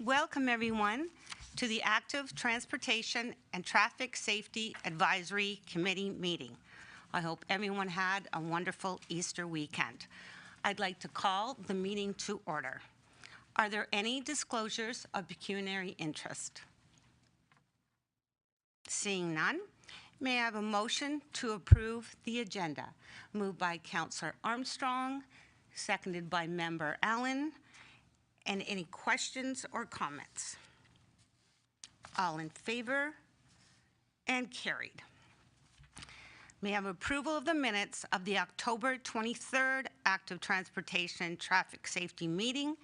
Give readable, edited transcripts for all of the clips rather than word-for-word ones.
Welcome, everyone, to the Active Transportation and Traffic Safety Advisory Committee meeting. I hope everyone had a wonderful Easter weekend. I'd like to call the meeting to order. Are there any disclosures of pecuniary interest? Seeing none, may I have a motion to approve the agenda? Moved by Councillor Armstrong, seconded by Member Allen. And any questions or comments? All in favor? And carried. May I have approval of the minutes of the October 23rd Active Transportation and Traffic Safety meeting,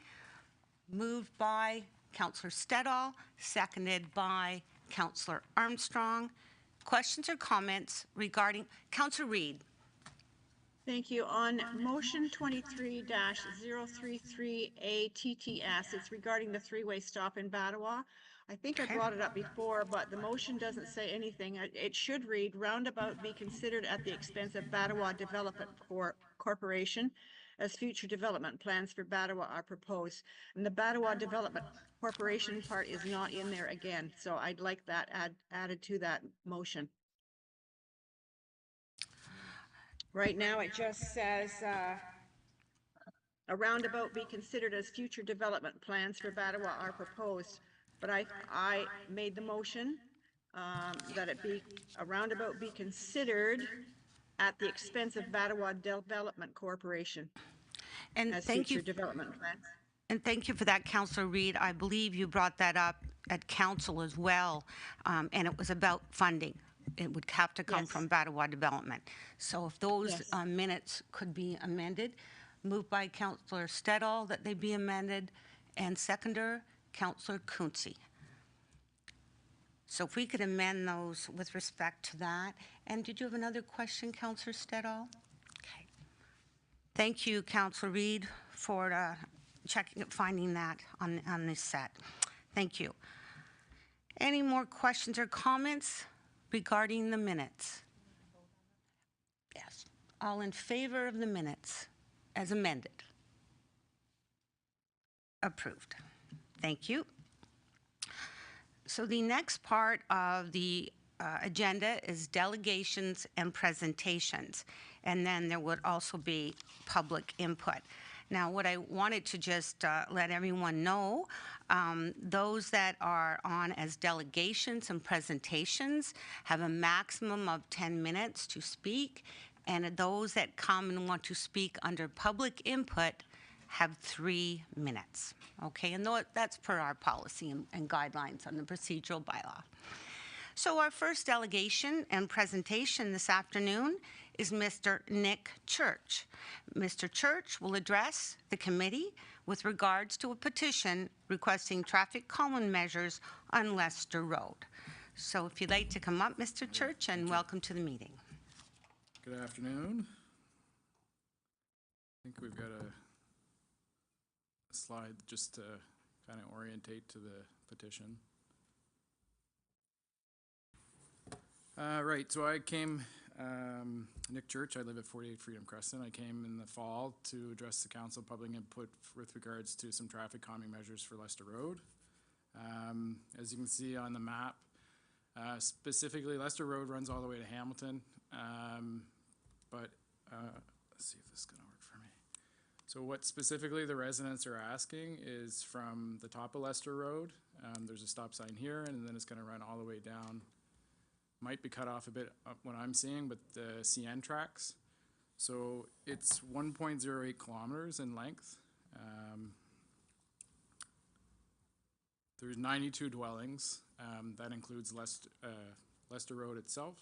moved by Councillor Stedall, seconded by Councillor Armstrong. Questions or comments regarding Councillor Reid? Thank you. On motion 23-033 ATTS, it's regarding the three-way stop in Battawa. I think I brought it up before, but the motion doesn't say anything. It should read, roundabout be considered at the expense of Battawa Development Corporation as future development plans for Battawa are proposed. And the Battawa Development Corporation part is not in there again, so I'd like that added to that motion. Right now, it just says a roundabout be considered as future development plans for Battawa are proposed. But I made the motion that it be a roundabout be considered at the expense of Battawa Development Corporation as future development plans. And thank you for that, Councillor Reid. I believe you brought that up at council as well, and it was about funding. It would have to come from Battawa Development. So if those minutes could be amended, moved by Councillor Stedall that they be amended, and seconder, Councillor Quinte. So if we could amend those with respect to that. And did you have another question, Councillor Stedall? Okay. Thank you, Councillor Reid, for finding that on this set. Thank you. Any more questions or comments regarding the minutes? Yes. All in favor of the minutes as amended? Approved. Thank you. So the next part of the agenda is delegations and presentations, and then there would also be public input. Now, what I wanted to just let everyone know, those that are on as delegations and presentations have a maximum of 10 minutes to speak, and those that come and want to speak under public input have 3 minutes. Okay, and that's per our policy and guidelines on the procedural bylaw. So our first delegation and presentation this afternoon is Mr. Nick Church. Mr. Church will address the committee with regards to a petition requesting traffic calming measures on Leicester Road. So if you'd like to come up, Mr. Church, and welcome to the meeting. Good afternoon. I think we've got a slide just to kind of orientate to the petition. Right, so I came, Nick Church, I live at 48 Freedom Crescent. I came in the fall to address the council public input with regards to some traffic calming measures for Leicester Road. As you can see on the map, specifically Leicester Road runs all the way to Hamilton, but let's see if this is going to work for me. So what specifically the residents are asking is from the top of Leicester Road, there's a stop sign here, and then it's going to run all the way down. Might be cut off a bit what I'm seeing, but the CN tracks. So it's 1.08 kilometers in length. There's 92 dwellings. That includes Leicester Road itself,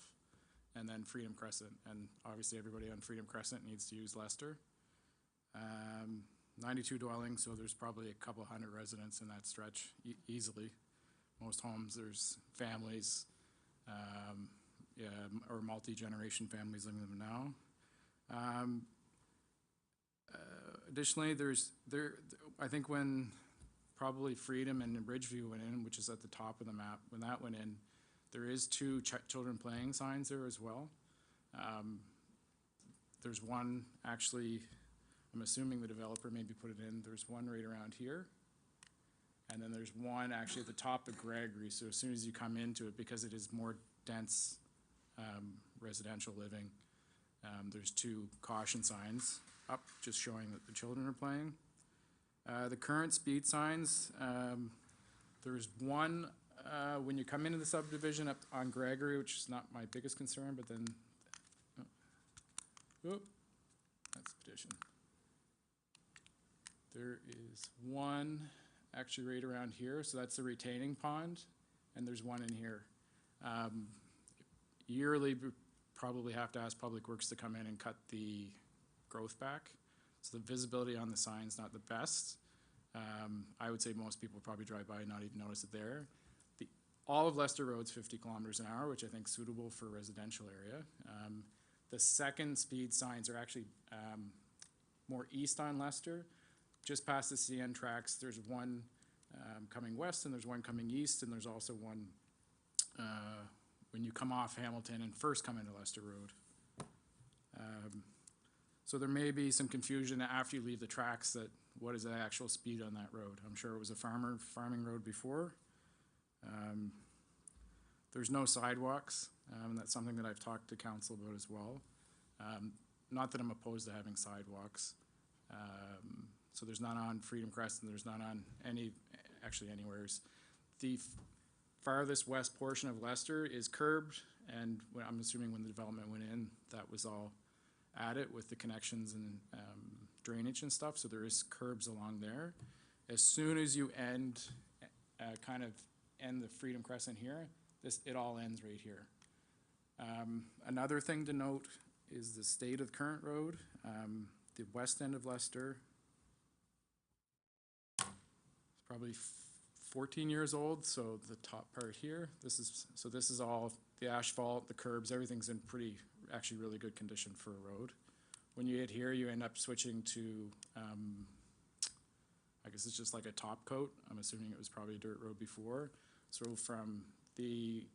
and then Freedom Crescent. And obviously everybody on Freedom Crescent needs to use Leicester. 92 dwellings, so there's probably a couple hundred residents in that stretch easily. Most homes, there's families, or multi-generation families living in them now. Additionally, I think when probably Freedom and Ridgeview went in, which is at the top of the map, when that went in, there is 2 children playing signs there as well. There's one actually, I'm assuming the developer maybe put it in, there's one right around here, And then there's one actually at the top of Gregory, so as soon as you come into it, because it is more dense residential living, there's 2 caution signs up just showing that the children are playing. The current speed signs, there's one when you come into the subdivision up on Gregory, which is not my biggest concern, but then, that's the petition. There is one actually right around here, so that's the retaining pond, and there's one in here. Yearly, we probably have to ask Public Works to come in and cut the growth back. So the visibility on the sign's not the best. I would say most people probably drive by and not even notice it there. All of Leicester Road's 50 kilometers an hour, which I think is suitable for a residential area. The second speed signs are actually more east on Leicester. Just past the CN tracks, there's one coming west and there's one coming east, and there's also one when you come off Hamilton and first come into Leicester Road. So there may be some confusion after you leave the tracks that what is the actual speed on that road. I'm sure it was a farming road before. There's no sidewalks, and that's something that I've talked to council about as well. Not that I'm opposed to having sidewalks. So there's none on Freedom Crest, and there's none on actually anywheres. The farthest west portion of Leicester is curbed, and I'm assuming when the development went in, that was all added with the connections and drainage and stuff, so there is curbs along there. As soon as you end the Freedom Crescent here, it all ends right here. Another thing to note is the state of the current road. The west end of Leicester is probably 14 years old, so the top part here, this is all the asphalt, the curbs, everything's in actually really good condition for a road. When you hit here, you end up switching to, I guess it's just like a top coat. I'm assuming it was probably a dirt road before. So from the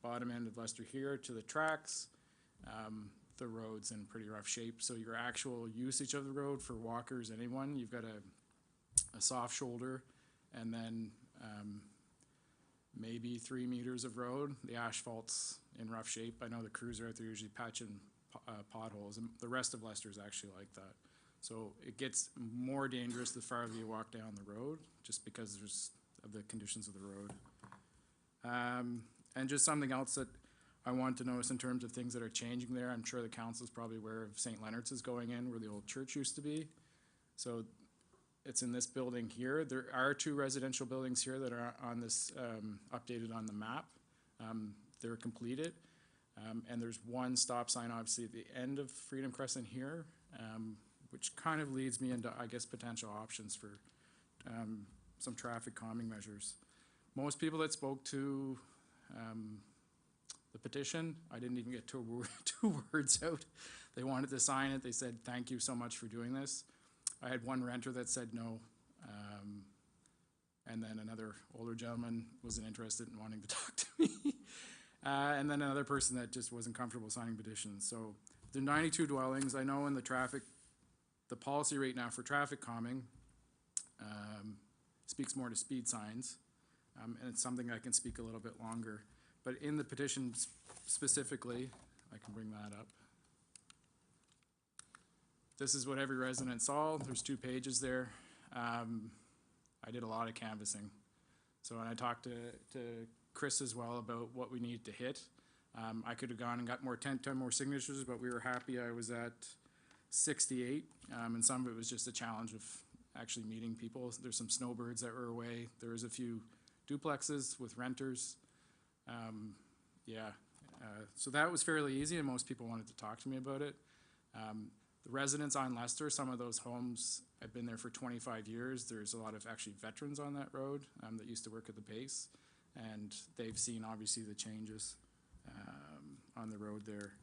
bottom end of Leicester here to the tracks, the road's in pretty rough shape. So your actual usage of the road for walkers, anyone, you've got a soft shoulder and then maybe 3 meters of road. The asphalt's in rough shape. I know the crews are out there usually patching potholes, and the rest of Leicester is actually like that. So it gets more dangerous the farther you walk down the road, just because of the conditions of the road. And just something else that I want to notice in terms of things that are changing there. I'm sure the council's probably aware of St. Leonard's is going in where the old church used to be. So it's in this building here. There are 2 residential buildings here that are on this, updated on the map. They're completed. And there's one stop sign obviously at the end of Freedom Crescent here, which kind of leads me into, I guess, potential options for some traffic calming measures. Most people that spoke to the petition, I didn't even get 2 words out. They wanted to sign it. They said, thank you so much for doing this. I had one renter that said no, and then another older gentleman wasn't interested in wanting to talk to me. And then another person that just wasn't comfortable signing petitions. So there are 92 dwellings. I know in the policy right now for traffic calming speaks more to speed signs, and it's something I can speak a little bit longer. But in the petition specifically, I can bring that up. This is what every resident saw. There's 2 pages there. I did a lot of canvassing. So when I talked to Chris as well about what we needed to hit, I could have gone and got 10 more signatures, but we were happy. I was at 68, and some of it was just a challenge of actually meeting people. There's some snowbirds that were away. There was a few duplexes with renters. So that was fairly easy, and most people wanted to talk to me about it. The residents on Leicester, some of those homes have been there for 25 years. There's a lot of actually veterans on that road that used to work at the base, and they've seen obviously the changes on the road there.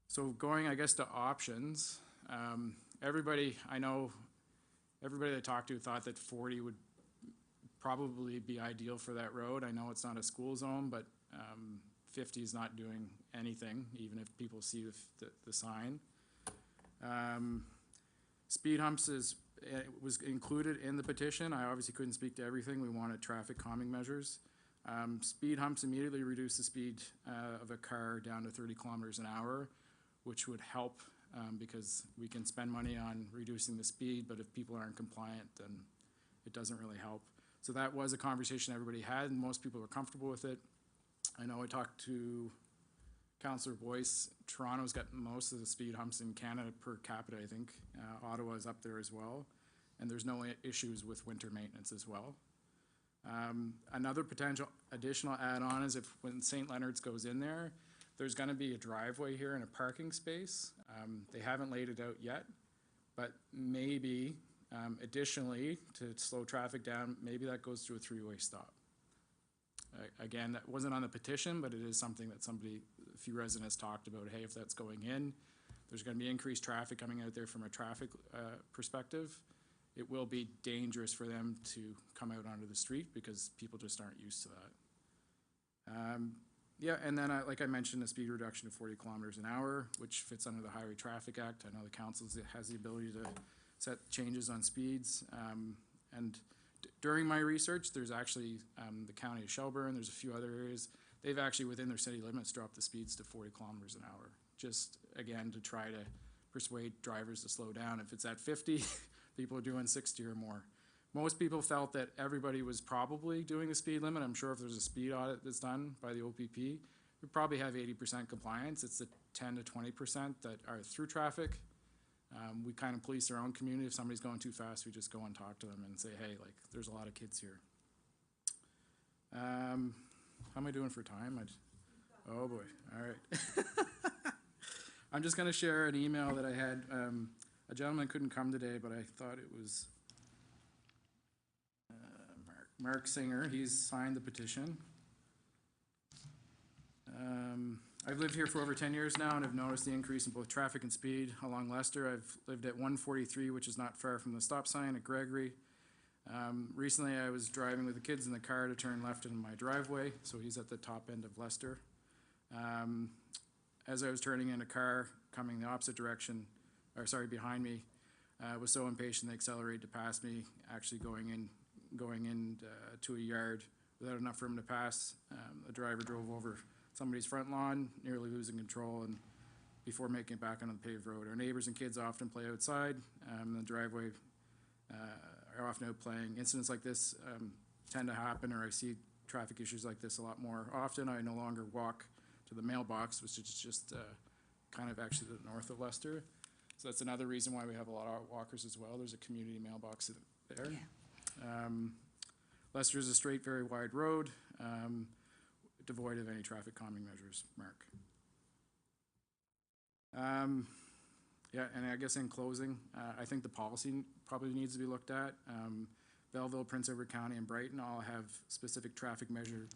So going, I guess, to options, everybody I talked to thought that 40 would probably be ideal for that road. I know it's not a school zone, but 50 is not doing anything, even if people see the sign. Speed humps is it was included in the petition. I obviously couldn't speak to everything. We wanted traffic calming measures. Speed humps immediately reduce the speed of a car down to 30 kilometers an hour, which would help because we can spend money on reducing the speed, but if people aren't compliant, then it doesn't really help. So that was a conversation everybody had, and most people were comfortable with it. I know I talked to Councillor Boyce. Toronto's got most of the speed humps in Canada per capita, I think. Ottawa's up there as well. And there's no issues with winter maintenance as well. Another potential additional add-on is if when St. Leonard's goes in there, there's gonna be a driveway here and a parking space. They haven't laid it out yet, but maybe additionally, to slow traffic down, maybe that goes through a three-way stop. Again, that wasn't on the petition, but it is something that a few residents talked about. Hey, if that's going in, there's gonna be increased traffic coming out there from a traffic perspective. It will be dangerous for them to come out onto the street because people just aren't used to that. Yeah, and then like I mentioned, a speed reduction to 40 kilometers an hour, which fits under the Highway Traffic Act. I know the council has the ability to set changes on speeds. And during my research, there's actually the county of Shelburne, there's a few other areas, they've actually within their city limits dropped the speeds to 40 kilometers an hour. Just again, to try to persuade drivers to slow down. If it's at 50, people are doing 60 or more. Most people felt that everybody was probably doing the speed limit. I'm sure if there's a speed audit that's done by the OPP, we probably have 80% compliance. It's the 10 to 20% that are through traffic. We kind of police our own community. If somebody's going too fast, we just go and talk to them and say, hey, like, there's a lot of kids here. How am I doing for time? Oh boy, all right. I'm just gonna share an email that I had. A gentleman couldn't come today, but I thought it was Mark Singer. He's signed the petition. I've lived here for over 10 years now and have noticed the increase in both traffic and speed along Leicester. I've lived at 143, which is not far from the stop sign at Gregory. Recently I was driving with the kids in the car to turn left into my driveway, so he's at the top end of Leicester. As I was turning in a car coming the opposite direction, or sorry, behind me, was so impatient they accelerated to pass me, actually going in to a yard without enough room to pass. The driver drove over somebody's front lawn, nearly losing control, and before making it back onto the paved road. Our neighbors and kids often play outside. The driveway are often out playing. Incidents like this tend to happen, or I see traffic issues like this a lot more often. I no longer walk to the mailbox, which is just kind of actually to the north of Leicester. So that's another reason why we have a lot of walkers as well. There's a community mailbox there. Yeah. Leicester is a straight, very wide road, devoid of any traffic calming measures. Mark. Yeah, and I guess in closing, I think the policy probably needs to be looked at. Belleville, Prince Edward County, and Brighton all have specific traffic measure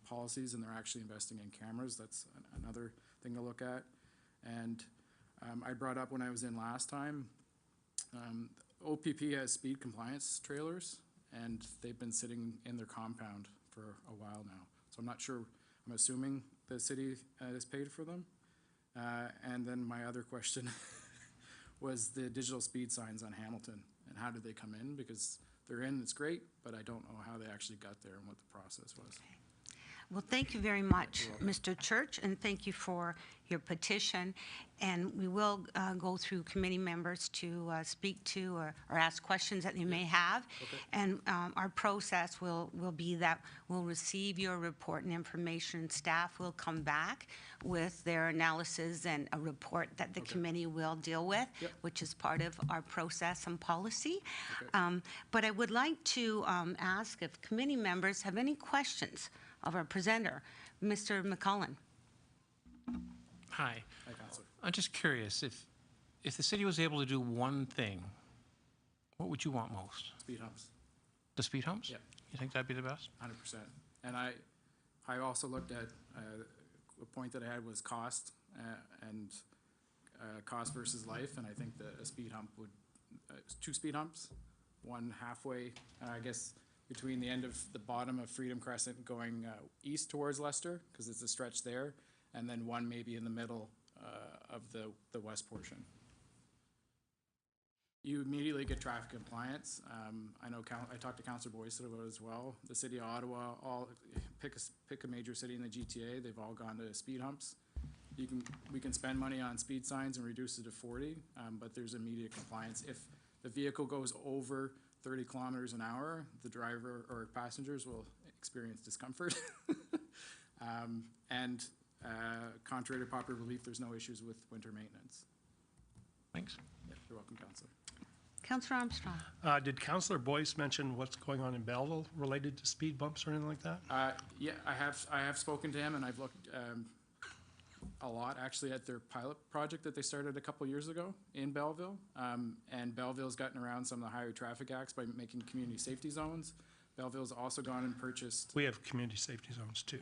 policies, and they're actually investing in cameras. That's another thing to look at. And I brought up when I was in last time, OPP has speed compliance trailers, and they've been sitting in their compound for a while now. So I'm not sure, I'm assuming the city has paid for them. And then my other question was the digital speed signs on Hamilton, and how did they come in? Because they're in, it's great, but I don't know how they actually got there and what the process was. Okay. Well, thank you very much, Mr. Church, and thank you for your petition. And we will go through committee members to speak to or ask questions that you may have. Okay. And our process will be that we'll receive your report and information. Staff will come back with their analysis and a report that the committee will deal with, which is part of our process and policy. Okay. But I would like to ask if committee members have any questions of our presenter, Mr. McCullen. Hi. Hi, Councillor. I'm just curious, if the city was able to do one thing, what would you want most? Speed humps. The speed humps? Yeah. You think that'd be the best? 100%. And I also looked at a point that I had was cost and cost versus life, and I think that a speed hump would, 2 speed humps, one halfway, I guess, between the end of the bottom of Freedom Crescent going east towards Leicester, because it's a stretch there, and then one maybe in the middle of the west portion. You immediately get traffic compliance. I know I talked to Councillor Boyce about it as well. The city of Ottawa, pick a major city in the GTA, they've all gone to speed humps. We can spend money on speed signs and reduce it to 40, but there's immediate compliance. If the vehicle goes over 30 kilometers an hour, the driver or passengers will experience discomfort. And contrary to popular belief, there's no issues with winter maintenance. Thanks. Yeah, you're welcome, Councillor. Councillor Armstrong. Did Councillor Boyce mention what's going on in Belleville related to speed bumps or anything like that? Yeah, I have spoken to him, and I've looked a lot actually at their pilot project that they started a couple years ago in Belleville. And Belleville's gotten around some of the higher traffic acts by making community safety zones. Belleville's also gone and purchased, We have community safety zones too.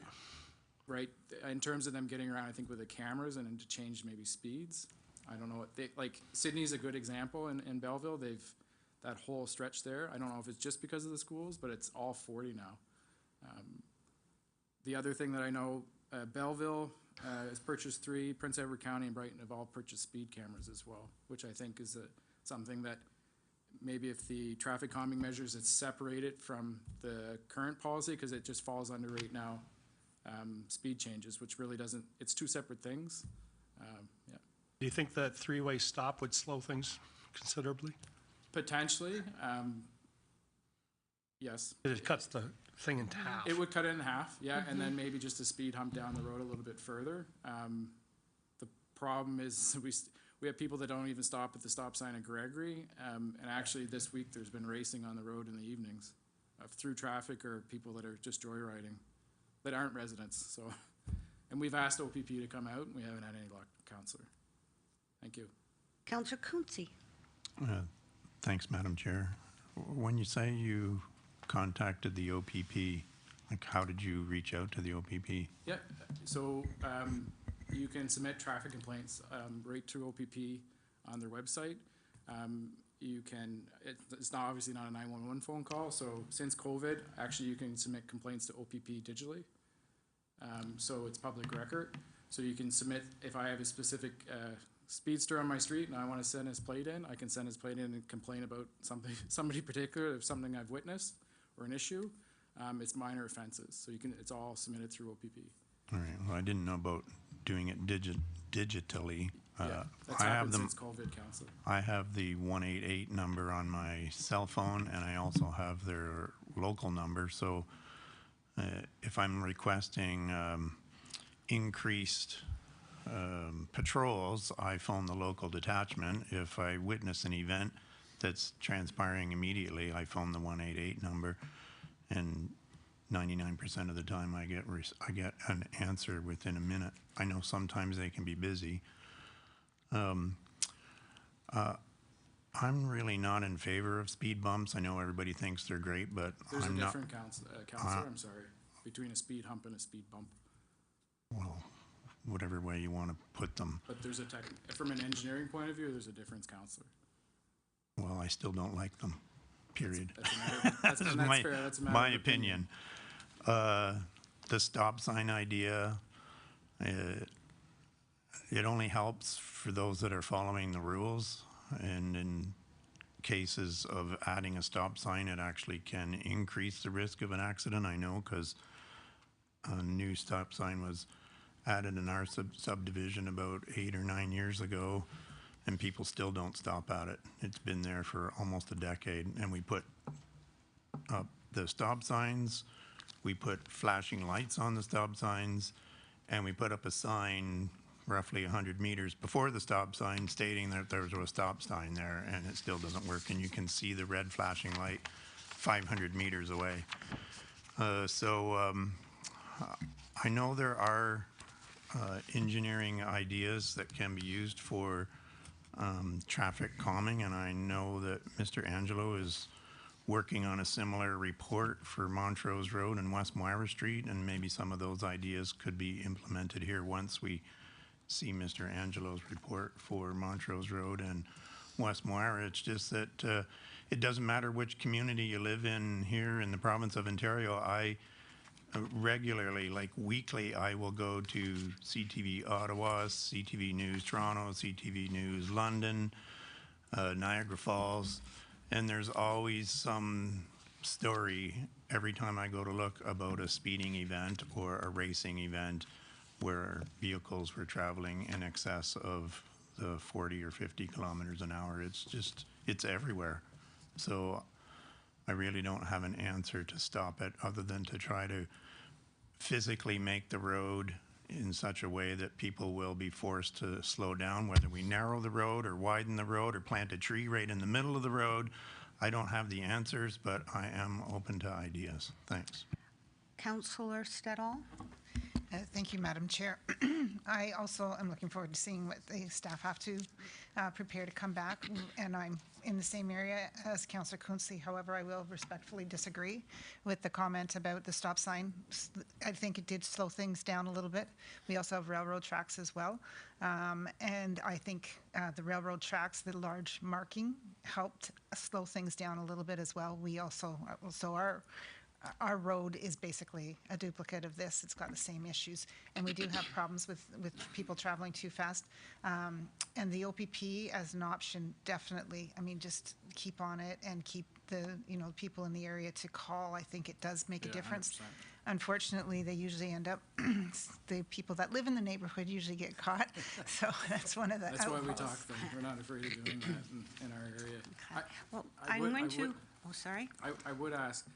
right, in terms of them getting around, I think with the cameras and to change maybe speeds. I don't know what like Sydney's a good example in Belleville. That whole stretch there. I don't know if it's just because of the schools, but it's all 40 now. The other thing that I know, Belleville has purchased 3, Prince Edward County and Brighton have all purchased speed cameras as well, which I think is something that maybe if the traffic calming measures, it's separated from the current policy, because it just falls under right now speed changes, which really doesn't, it's 2 separate things. Yeah. Do you think that three-way stop would slow things considerably? Potentially, yes. It cuts the thing in half. It would cut it in half, yeah, and then maybe just a speed hump down the road a little bit further. The problem is we have people that don't even stop at the stop sign at Gregory, and actually this week there's been racing on the road in the evenings through traffic or people that are just joyriding that aren't residents. So, and we've asked OPP to come out, and we haven't had any luck, Councillor. Thank you. Councillor Quinte. Thanks, Madam Chair. When you say you contacted the OPP, like how did you reach out to the OPP? Yeah, so you can submit traffic complaints right through OPP on their website. You can, it's not obviously not a 911 phone call, so since COVID, actually you can submit complaints to OPP digitally. So it's public record. So you can submit, if I have a specific speedster on my street and I want to send his plate in, I can send his plate in and complain about somebody particular, if something I've witnessed or an issue. It's minor offenses, so it's all submitted through OPP. All right, well, I didn't know about doing it digitally. Yeah, that's I have happened them. since COVID, Councillor. I have the 188 number on my cell phone, and I also have their local number. So if I'm requesting increased patrols, I phone the local detachment. If I witness an event that's transpiring immediately, I phone the 188 number, and 99% of the time I get an answer within a minute. I know sometimes they can be busy. I'm really not in favor of speed bumps. I know everybody thinks they're great, but There's I'm a not. different Councillor, I'm sorry, between a speed hump and a speed bump. Well, whatever way you want to put them. But there's from an engineering point of view, there's a difference, Councillor. Well, I still don't like them, period. That's a matter, that's fair, that's a matter My of opinion. The stop sign idea, it only helps for those that are following the rules. And in cases of adding a stop sign, it actually can increase the risk of an accident. I know, because a new stop sign was added in our subdivision about 8 or 9 years ago, and people still don't stop at it. It's been there for almost a decade, and we put up the stop signs, we put flashing lights on the stop signs, and we put up a sign roughly 100 meters before the stop sign stating that there was a stop sign there, and it still doesn't work, and you can see the red flashing light 500 meters away. I know there are engineering ideas that can be used for traffic calming, and I know that Mr. Angelo is working on a similar report for Montrose Road and West Moira Street, and maybe some of those ideas could be implemented here once we see Mr. Angelo's report for Montrose Road and West Moira. It's just that it doesn't matter which community you live in here in the province of Ontario. I regularly, like weekly, I will go to CTV Ottawa, CTV News Toronto, CTV News London, Niagara Falls, and there's always some story every time I go to look about a speeding event or a racing event where vehicles were traveling in excess of the 40 or 50 kilometers an hour. It's everywhere. So I really don't have an answer to stop it other than to try to physically make the road in such a way that people will be forced to slow down, whether we narrow the road or widen the road or plant a tree right in the middle of the road. I don't have the answers, but I am open to ideas. Thanks. Councillor Stedall? Thank you, Madam Chair. I also am looking forward to seeing what the staff have to prepare to come back, and I'm in the same area as Councillor Quinte. However, I will respectfully disagree with the comment about the stop sign. I think it did slow things down a little bit. We also have railroad tracks as well, and I think the railroad tracks, the large marking, helped slow things down a little bit as well. We also our road is basically a duplicate of this. It's got the same issues, and we do have problems with people traveling too fast. And the OPP as an option, definitely. I mean, just keep on it and keep the people in the area to call. I think it does make a difference. 100%. Unfortunately, they usually end up. The people that live in the neighborhood usually get caught. So that's one of the. That's why we outfalls. talk them. We're not afraid of doing that in our area. Well, I would- oh, sorry. I would ask,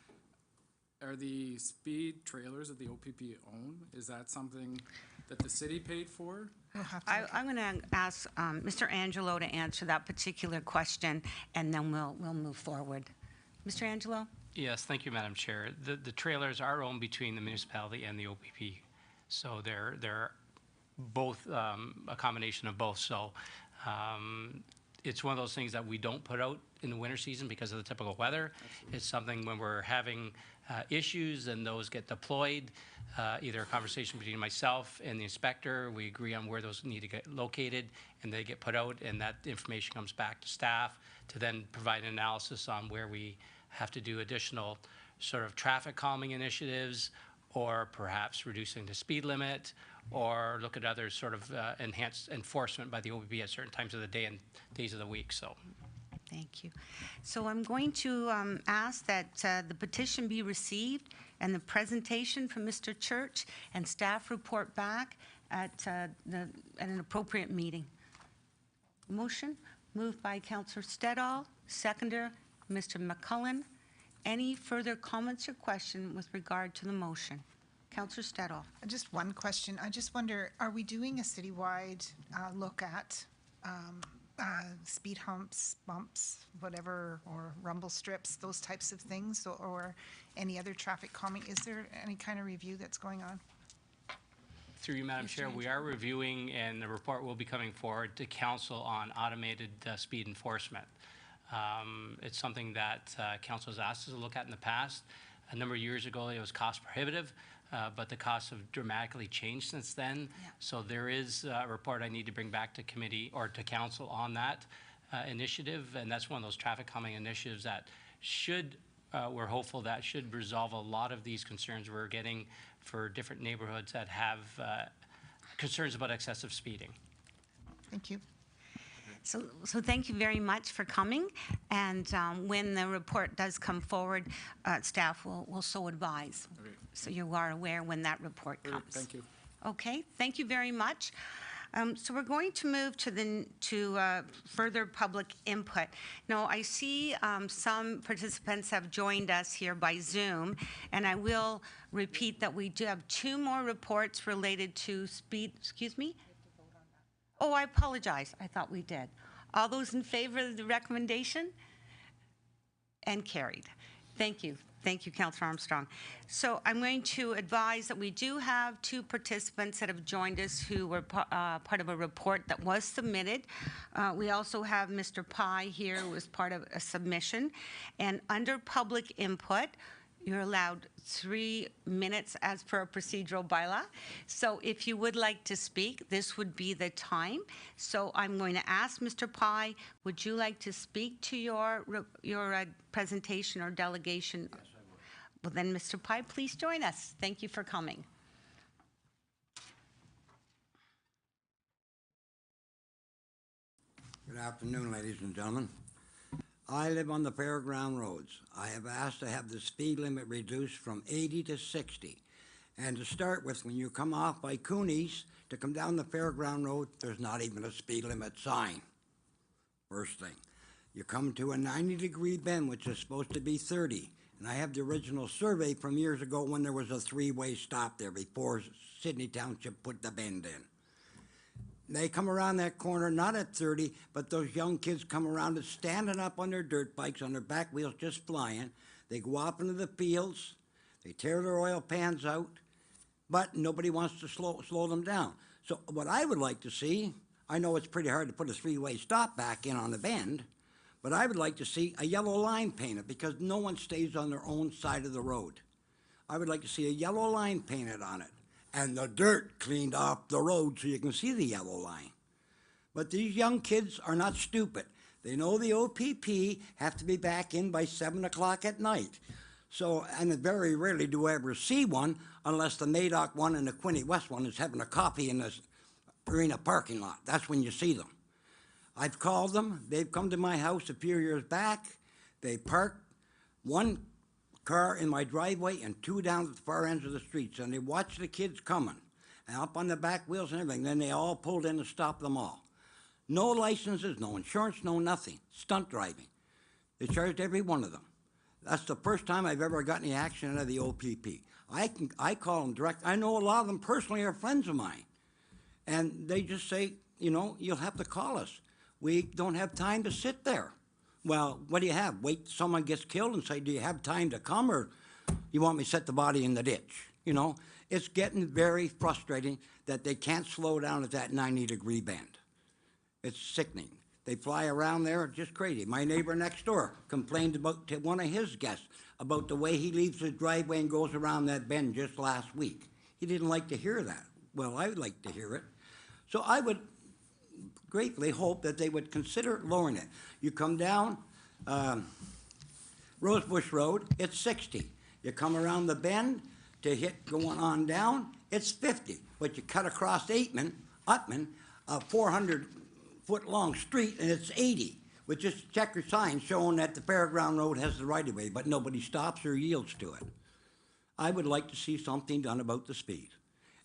are the speed trailers that the OPP own, is that something that the city paid for? We'll have to look I'm going to ask Mr. Angelo to answer that particular question, and then we'll move forward. Mr. Angelo? Yes, thank you, Madam Chair. The trailers are owned between the municipality and the OPP. So they're both a combination of both. So it's one of those things that we don't put out in the winter season because of the typical weather. Absolutely. It's something when we're having issues and those get deployed, either a conversation between myself and the inspector, we agree on where those need to get located, and they get put out, and that information comes back to staff to then provide an analysis on where we have to do additional sort of traffic calming initiatives, or perhaps reducing the speed limit, or look at other sort of enhanced enforcement by the OPP at certain times of the day and days of the week. So. Thank you. So I'm going to ask that the petition be received and the presentation from Mr. Church and staff report back at an appropriate meeting. Motion moved by Councillor Stedall, seconder Mr. McCullen. Any further comments or question with regard to the motion? Councillor Stedall. Just one question. I just wonder, are we doing a citywide look at speed humps, bumps, whatever, or rumble strips, those types of things, or any other traffic calming? Is there any kind of review that's going on? Through you, Madam Chair, we are reviewing, and the report will be coming forward to council on automated speed enforcement. It's something that council has asked us to look at in the past. A number of years ago, it was cost prohibitive, but the costs have dramatically changed since then. Yeah. So there is a report I need to bring back to committee or to council on that initiative, and that's one of those traffic calming initiatives that should, we're hopeful that should resolve a lot of these concerns we're getting for different neighborhoods that have concerns about excessive speeding. Thank you. So thank you very much for coming, and when the report does come forward, staff will so advise. Okay. So you are aware when that report comes. Thank you. Okay, thank you very much. So we're going to move to further public input. Now, I see some participants have joined us here by Zoom, and I will repeat that we do have 2 more reports related to speed. Excuse me? Oh, I apologize. I thought we did. All those in favor of the recommendation? And carried. Thank you. Thank you, Councillor Armstrong. So I'm going to advise that we do have 2 participants that have joined us who were part of a report that was submitted. We also have Mr. Pye here, who was part of a submission. And under public input, you're allowed 3 minutes as per a procedural bylaw. So if you would like to speak, this would be the time. So I'm going to ask Mr. Pye, would you like to speak to your presentation or delegation? Yes, I would. Well, then, Mr. Pye, please join us. Thank you for coming. Good afternoon, ladies and gentlemen. I live on the Fairground Roads. I have asked to have the speed limit reduced from 80 to 60. And to start with, when you come off by Cooney's to come down the Fairground Road, there's not even a speed limit sign. First thing. You come to a 90-degree bend, which is supposed to be 30. And I have the original survey from years ago when there was a three-way stop there before Sydney Township put the bend in. They come around that corner, not at 30, but those young kids come around it standing up on their dirt bikes, on their back wheels just flying. They go off into the fields, they tear their oil pans out, but nobody wants to slow them down. So what I would like to see, I know it's pretty hard to put a three-way stop back in on the bend, but I would like to see a yellow line painted because no one stays on their own side of the road. I would like to see a yellow line painted on it and the dirt cleaned off the road so you can see the yellow line. But these young kids are not stupid. They know the OPP have to be back in by 7 o'clock at night. So, and very rarely do I ever see one unless the Madoc one and the Quinte West one is having a coffee in the arena parking lot. That's when you see them. I've called them. They've come to my house a few years back. They parked one car in my driveway and two down at the far ends of the streets, and they watched the kids coming and up on the back wheels and everything. Then they all pulled in and stopped them all. No licenses, no insurance, no nothing. Stunt driving. They charged every one of them. That's the first time I've ever got any action out of the OPP. I call them direct. I know a lot of them personally are friends of mine. And they just say, you know, you'll have to call us. We don't have time to sit there. Well, what do you have? Wait till someone gets killed and say, do you have time to come, or you want me to set the body in the ditch? You know, it's getting very frustrating that they can't slow down at that 90-degree bend. It's sickening. They fly around there just crazy. My neighbor next door complained about to one of his guests about the way he leaves his driveway and goes around that bend just last week. He didn't like to hear that. Well, I would like to hear it. So I would greatly hope that they would consider lowering it. You come down Rosebush Road, it's 60. You come around the bend to hit going on down, it's 50. But you cut across Utman, a 400-foot-long street, and it's 80, with just checker signs showing that the Fairground Road has the right-of-way, but nobody stops or yields to it. I would like to see something done about the speed.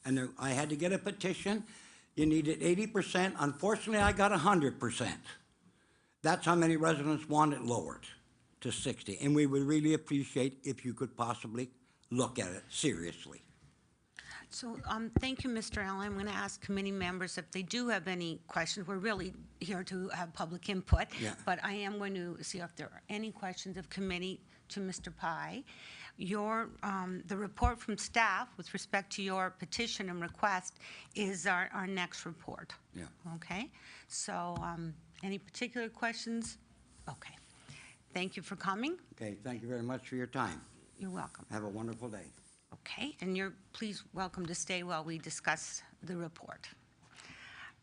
And there, I had to get a petition. You needed 80%. Unfortunately, I got 100%. That's how many residents want it lowered to 60. And we would really appreciate if you could possibly look at it seriously. So thank you, Mr. Allen. I'm going to ask committee members if they do have any questions. We're really here to have public input, Yeah. but I am going to see if there are any questions of committee to Mr. Pai. The report from staff with respect to your petition and request is our next report. Yeah. Okay. So any particular questions? Okay. Thank you for coming. Okay, thank you very much for your time. You're welcome. Have a wonderful day. Okay, and you're please welcome to stay while we discuss the report.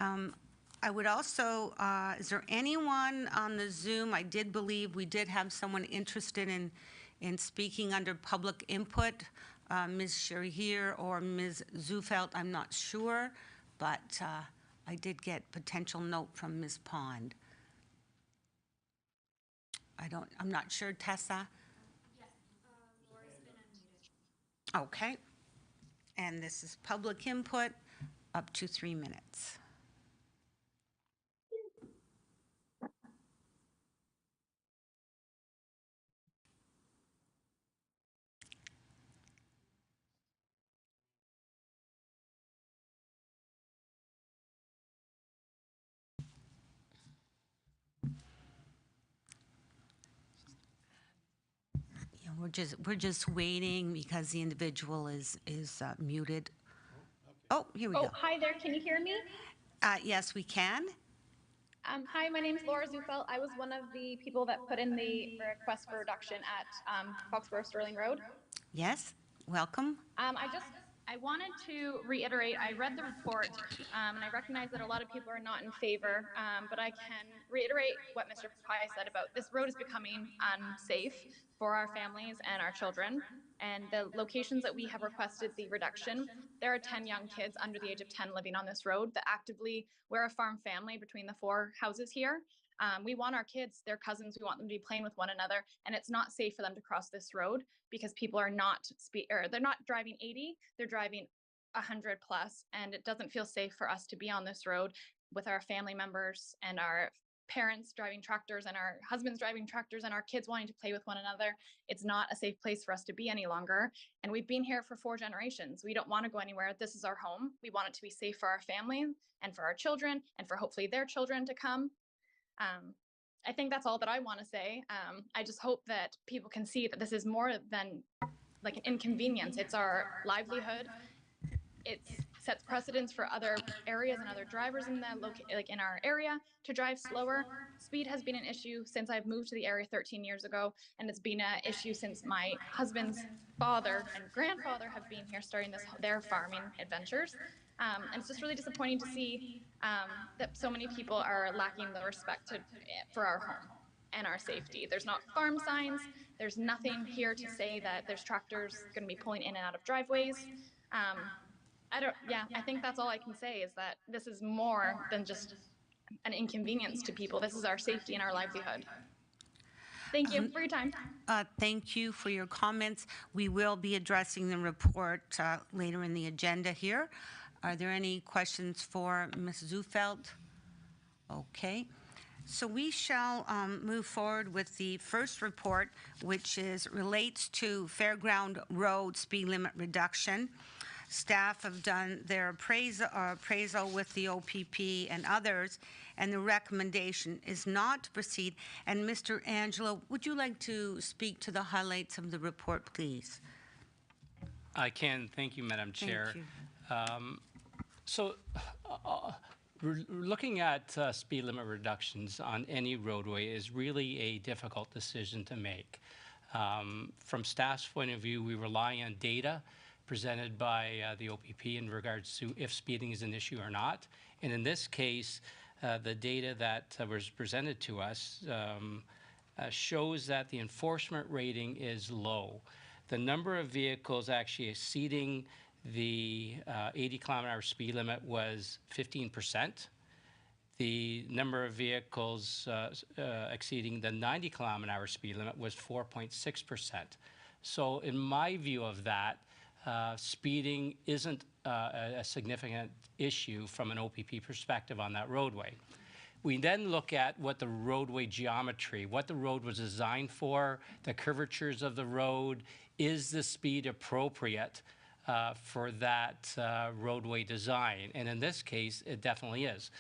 I would also, is there anyone on the Zoom? I did believe we did have someone interested in speaking under public input, Ms. Sherry or Ms. Zufelt, I'm not sure, but I did get potential note from Ms. Pond. I'm not sure, Tessa? Okay. And this is public input, up to 3 minutes. We're just waiting because the individual is muted. Oh, here we go. Oh, hi there. Can you hear me? Yes, we can. Hi, my name is Laura Zufelt. I was one of the people that put in the request for reduction at Foxborough Sterling Road. Yes, welcome. I wanted to reiterate, I read the report, and I recognize that a lot of people are not in favor, but I can reiterate what Mr. Pai said about this road is becoming unsafe for our families and our children, and the locations that we have requested the reduction there are 10 young kids under the age of 10 living on this road that actively, we're a farm family between the 4 houses here. We want our kids, their cousins, we want them to be playing with one another, and it's not safe for them to cross this road because people are not they're not driving 80, they're driving 100 plus, and it doesn't feel safe for us to be on this road with our family members and our parents driving tractors and our husbands driving tractors and our kids wanting to play with one another. It's not a safe place for us to be any longer. And we've been here for 4 generations. We don't want to go anywhere. This is our home. We want it to be safe for our family and for our children and for hopefully their children to come. I think that's all that I want to say. I just hope that people can see that this is more than like an inconvenience. It's our livelihood. It sets precedents for other areas and other drivers in in our area to drive slower. Speed has been an issue since I've moved to the area 13 years ago, and it's been an issue since my husband's father and grandfather have been here starting their farming adventures. And it's just really disappointing to see that so many people are lacking the respect for our home and our safety. There's not farm signs. There's nothing here to say that there's tractors going to be pulling in and out of driveways. I think that's all I can say is that this is more than just an inconvenience to people. This is our safety and our livelihood. Thank you for your time. Thank you for your comments. We will be addressing the report later in the agenda here. Are there any questions for Ms. Zufeld? Okay. So we shall move forward with the first report, which relates to Fairground Road speed limit reduction. Staff have done their appraisal with the OPP and others, and the recommendation is not to proceed. And Mr. Angelo, would you like to speak to the highlights of the report, please? I can. Thank you, Madam Chair. Thank you. Looking at speed limit reductions on any roadway is really a difficult decision to make. From staff's point of view, we rely on data presented by the OPP in regards to if speeding is an issue or not. And in this case, the data that was presented to us shows that the enforcement rating is low. The number of vehicles actually exceeding the 80 km/h speed limit was 15%. The number of vehicles exceeding the 90 km/h speed limit was 4.6%. So in my view of that, speeding isn't a significant issue from an OPP perspective on that roadway. We then look at what the roadway geometry, what the road was designed for, the curvatures of the road, is the speed appropriate for that roadway design? And in this case, it definitely is.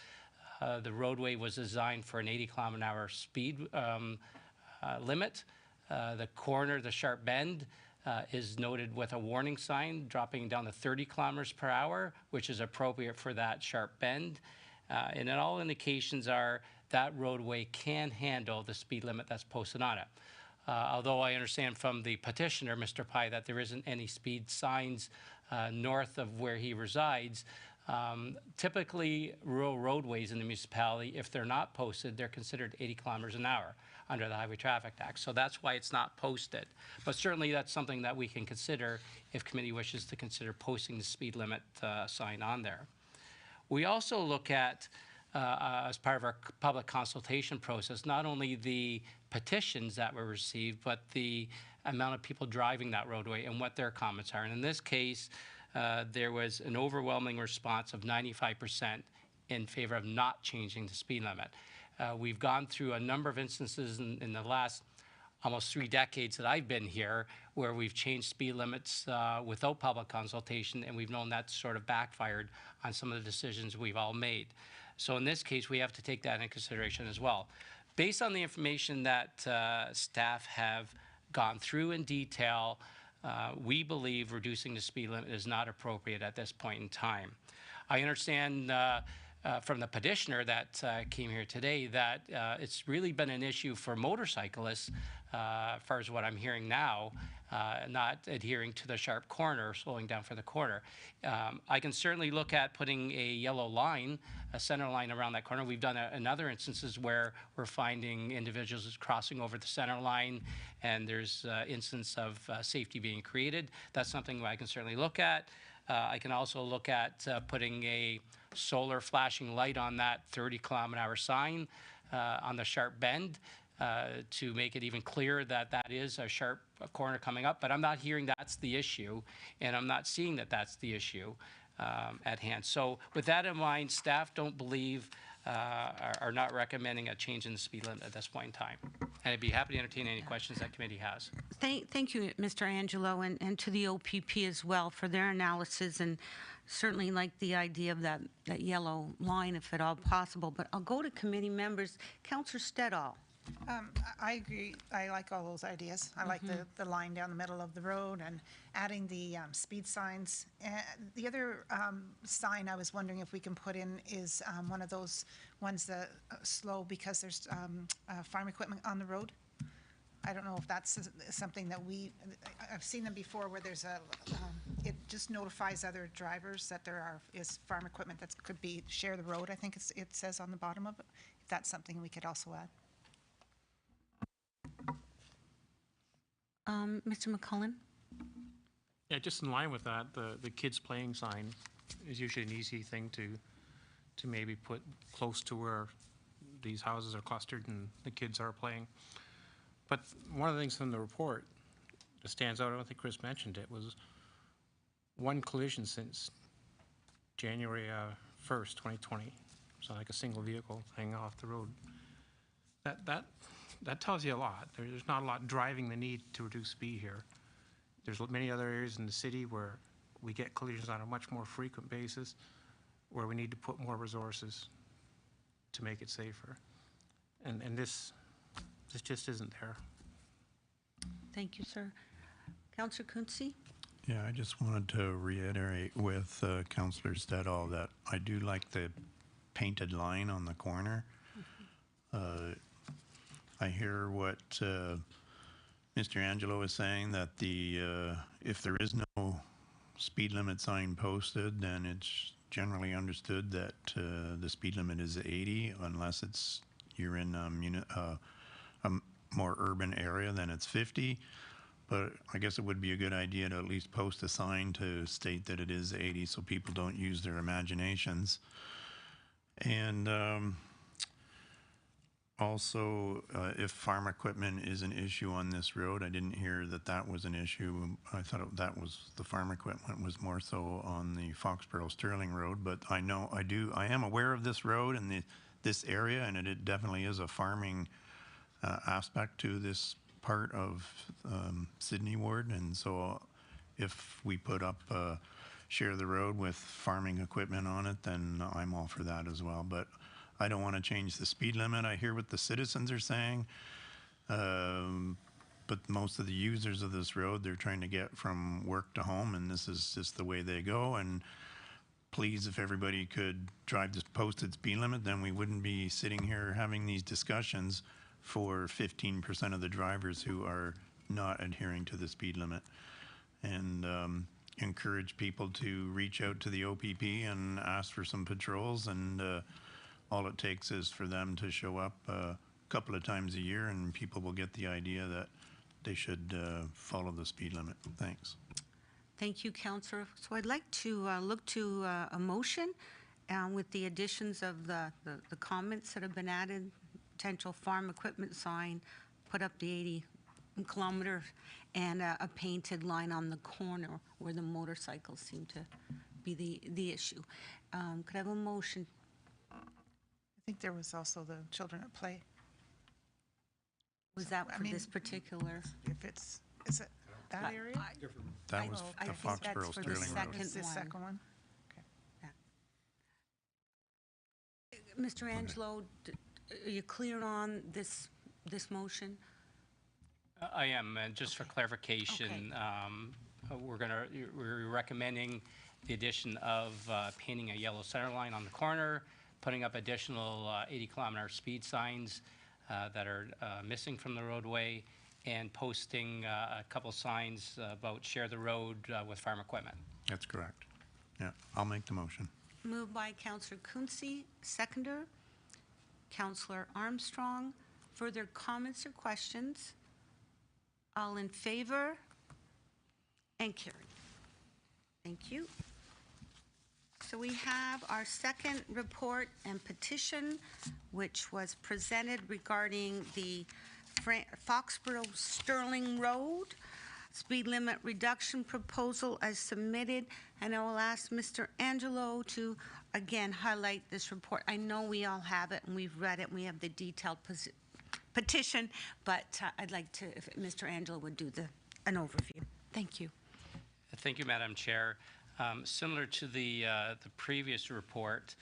The roadway was designed for an 80 km/h speed limit. The corner, the sharp bend, is noted with a warning sign dropping down to 30 km/h, which is appropriate for that sharp bend. And then all indications are that roadway can handle the speed limit that's posted on it. Although I understand from the petitioner, Mr. Pai, that there isn't any speed signs north of where he resides. Typically, rural roadways in the municipality, if they're not posted, they're considered 80 km/h under the Highway Traffic Act. So that's why it's not posted. But certainly that's something that we can consider if committee wishes to consider posting the speed limit sign on there. We also look at, as part of our public consultation process, not only the petitions that were received, but the amount of people driving that roadway and what their comments are. And in this case, there was an overwhelming response of 95% in favor of not changing the speed limit. We've gone through a number of instances in the last almost 3 decades that I've been here where we've changed speed limits without public consultation, and we've known that sort of backfired on some of the decisions we've all made. So in this case, we have to take that into consideration as well. Based on the information that staff have gone through in detail, we believe reducing the speed limit is not appropriate at this point in time. I understand from the petitioner that came here today that it's really been an issue for motorcyclists, as far as what I'm hearing now, not adhering to the sharp corner, slowing down for the corner. I can certainly look at putting a yellow line, a center line around that corner. We've done in other instances where we're finding individuals crossing over the center line and there's instance of safety being created. That's something I can certainly look at. I can also look at putting a solar flashing light on that 30-kilometer-hour sign on the sharp bend to make it even clearer that that is a sharp corner coming up. But I'm not hearing that's the issue, and I'm not seeing that that's the issue at hand. So with that in mind, staff don't believe are not recommending a change in the speed limit at this point in time. And I'd be happy to entertain any questions that committee has. Thank you, Mr. Angelo, and to the OPP as well for their analysis, and certainly like the idea of that yellow line if at all possible. But I'll go to committee members. Councillor Stedall. I agree. I like all those ideas. I like the line down the middle of the road and adding the speed signs. The other sign I was wondering if we can put in is one of those ones that slow because there's farm equipment on the road. I don't know if that's something that I've seen them before where there's it just notifies other drivers that there is farm equipment that could be share the road. I think it says on the bottom of it. If that's something we could also add. Mr. McCullen? Yeah, just in line with that, the kids playing sign is usually an easy thing to maybe put close to where these houses are clustered and the kids are playing. But one of the things from the report that stands out, I don't think Chris mentioned it, was one collision since January 1st, 2020. So like a single vehicle hanging off the road. That tells you a lot. There's not a lot driving the need to reduce speed here. There's many other areas in the city where we get collisions on a much more frequent basis, where we need to put more resources to make it safer. And this just isn't there. Thank you, sir. Councillor Quinte? Yeah, I just wanted to reiterate with Councillor Stedall that I do like the painted line on the corner. I hear what Mr. Angelo is saying, that if there is no speed limit sign posted, then it's generally understood that the speed limit is 80, unless you're in a more urban area, then it's 50. But I guess it would be a good idea to at least post a sign to state that it is 80 so people don't use their imaginations. And also, if farm equipment is an issue on this road, I didn't hear that was an issue. I thought that was the farm equipment was more so on the Foxborough Sterling Road. But I am aware of this road and this area, and it definitely is a farming aspect to this part of Sydney Ward. And so, if we put up share the road with farming equipment on it, then I'm all for that as well. But I don't want to change the speed limit. I hear what the citizens are saying, but most of the users of this road, they're trying to get from work to home, and this is just the way they go. And please, if everybody could drive this posted speed limit, then we wouldn't be sitting here having these discussions for 15% of the drivers who are not adhering to the speed limit. And encourage people to reach out to the OPP and ask for some patrols, and all it takes is for them to show up a couple of times a year, and people will get the idea that they should follow the speed limit. Thanks. Thank you, Councillor. So I'd like to look to a motion with the additions of the comments that have been added, potential farm equipment sign, put up the 80 kilometer, and a painted line on the corner where the motorcycles seem to be the issue. Could I have a motion? I think there was also the children at play. Was that for this particular? Is it that area? That was I the think that's Foxborough for the Sterling Road. Is the one. second one? Mr. Angelo, are you clear on this motion? I am, and just for clarification, we're recommending the addition of painting a yellow center line on the corner, putting up additional 80-kilometer speed signs that are missing from the roadway, and posting a couple signs about share the road with farm equipment. That's correct. Yeah, I'll make the motion. Moved by Councillor Quinte, seconder. Councillor Armstrong. Further comments or questions? All in favor? And carried. Thank you. So we have our second report and petition, which was presented regarding the Foxborough Sterling Road speed limit reduction proposal as submitted. And I will ask Mr. Angelo to again highlight this report. I know we all have it and we've read it and we have the detailed petition, but I'd like to, if Mr. Angelo would do an overview. Thank you. Thank you, Madam Chair. Similar to the previous report,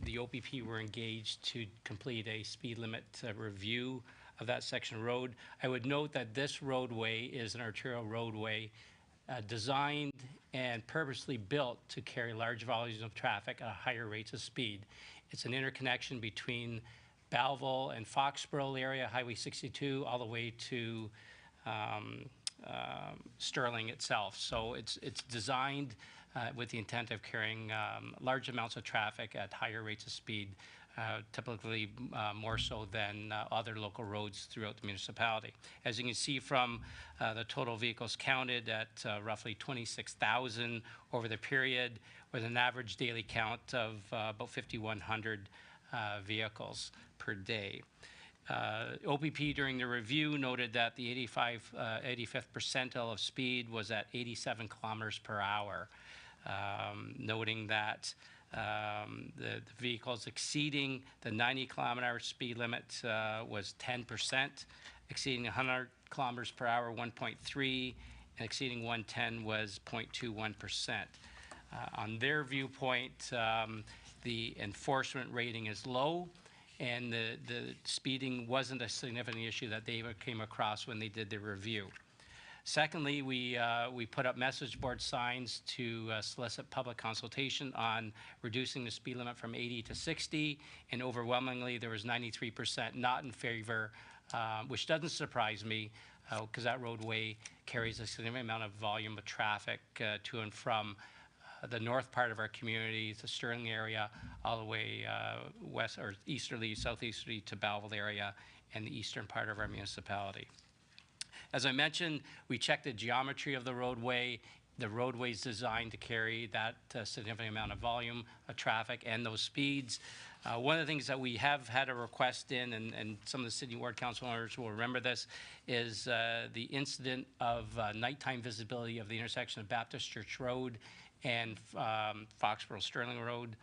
the OPP were engaged to complete a speed limit review of that section of road. I would note that this roadway is an arterial roadway designed and purposely built to carry large volumes of traffic at higher rates of speed. It's an interconnection between Belleville and Foxborough area, Highway 62, all the way to Sterling itself. So it's designed with the intent of carrying large amounts of traffic at higher rates of speed, typically more so than other local roads throughout the municipality. As you can see from the total vehicles counted at roughly 26,000 over the period, with an average daily count of about 5,100 vehicles per day. OPP during the review noted that the 85th percentile of speed was at 87 kilometers per hour, noting that the vehicles exceeding the 90 kilometer speed limit was 10%, exceeding 100 kilometers per hour 1.3, and exceeding 110 was 0.21%. On their viewpoint, the enforcement rating is low, and the speeding wasn't a significant issue that they came across when they did the review. Secondly, we put up message board signs to solicit public consultation on reducing the speed limit from 80 to 60, and overwhelmingly there was 93% not in favor, which doesn't surprise me because that roadway carries a significant amount of volume of traffic to and from the north part of our community, the Sterling area, all the way west or easterly, southeasterly to Belleville area and the eastern part of our municipality. As I mentioned, we checked the geometry of the roadway. The roadway is designed to carry that significant amount of volume of traffic and those speeds. One of the things that we have had a request in, and some of the city ward council owners will remember this, is the incident of nighttime visibility of the intersection of Baptist Church Road and Foxborough Sterling Road.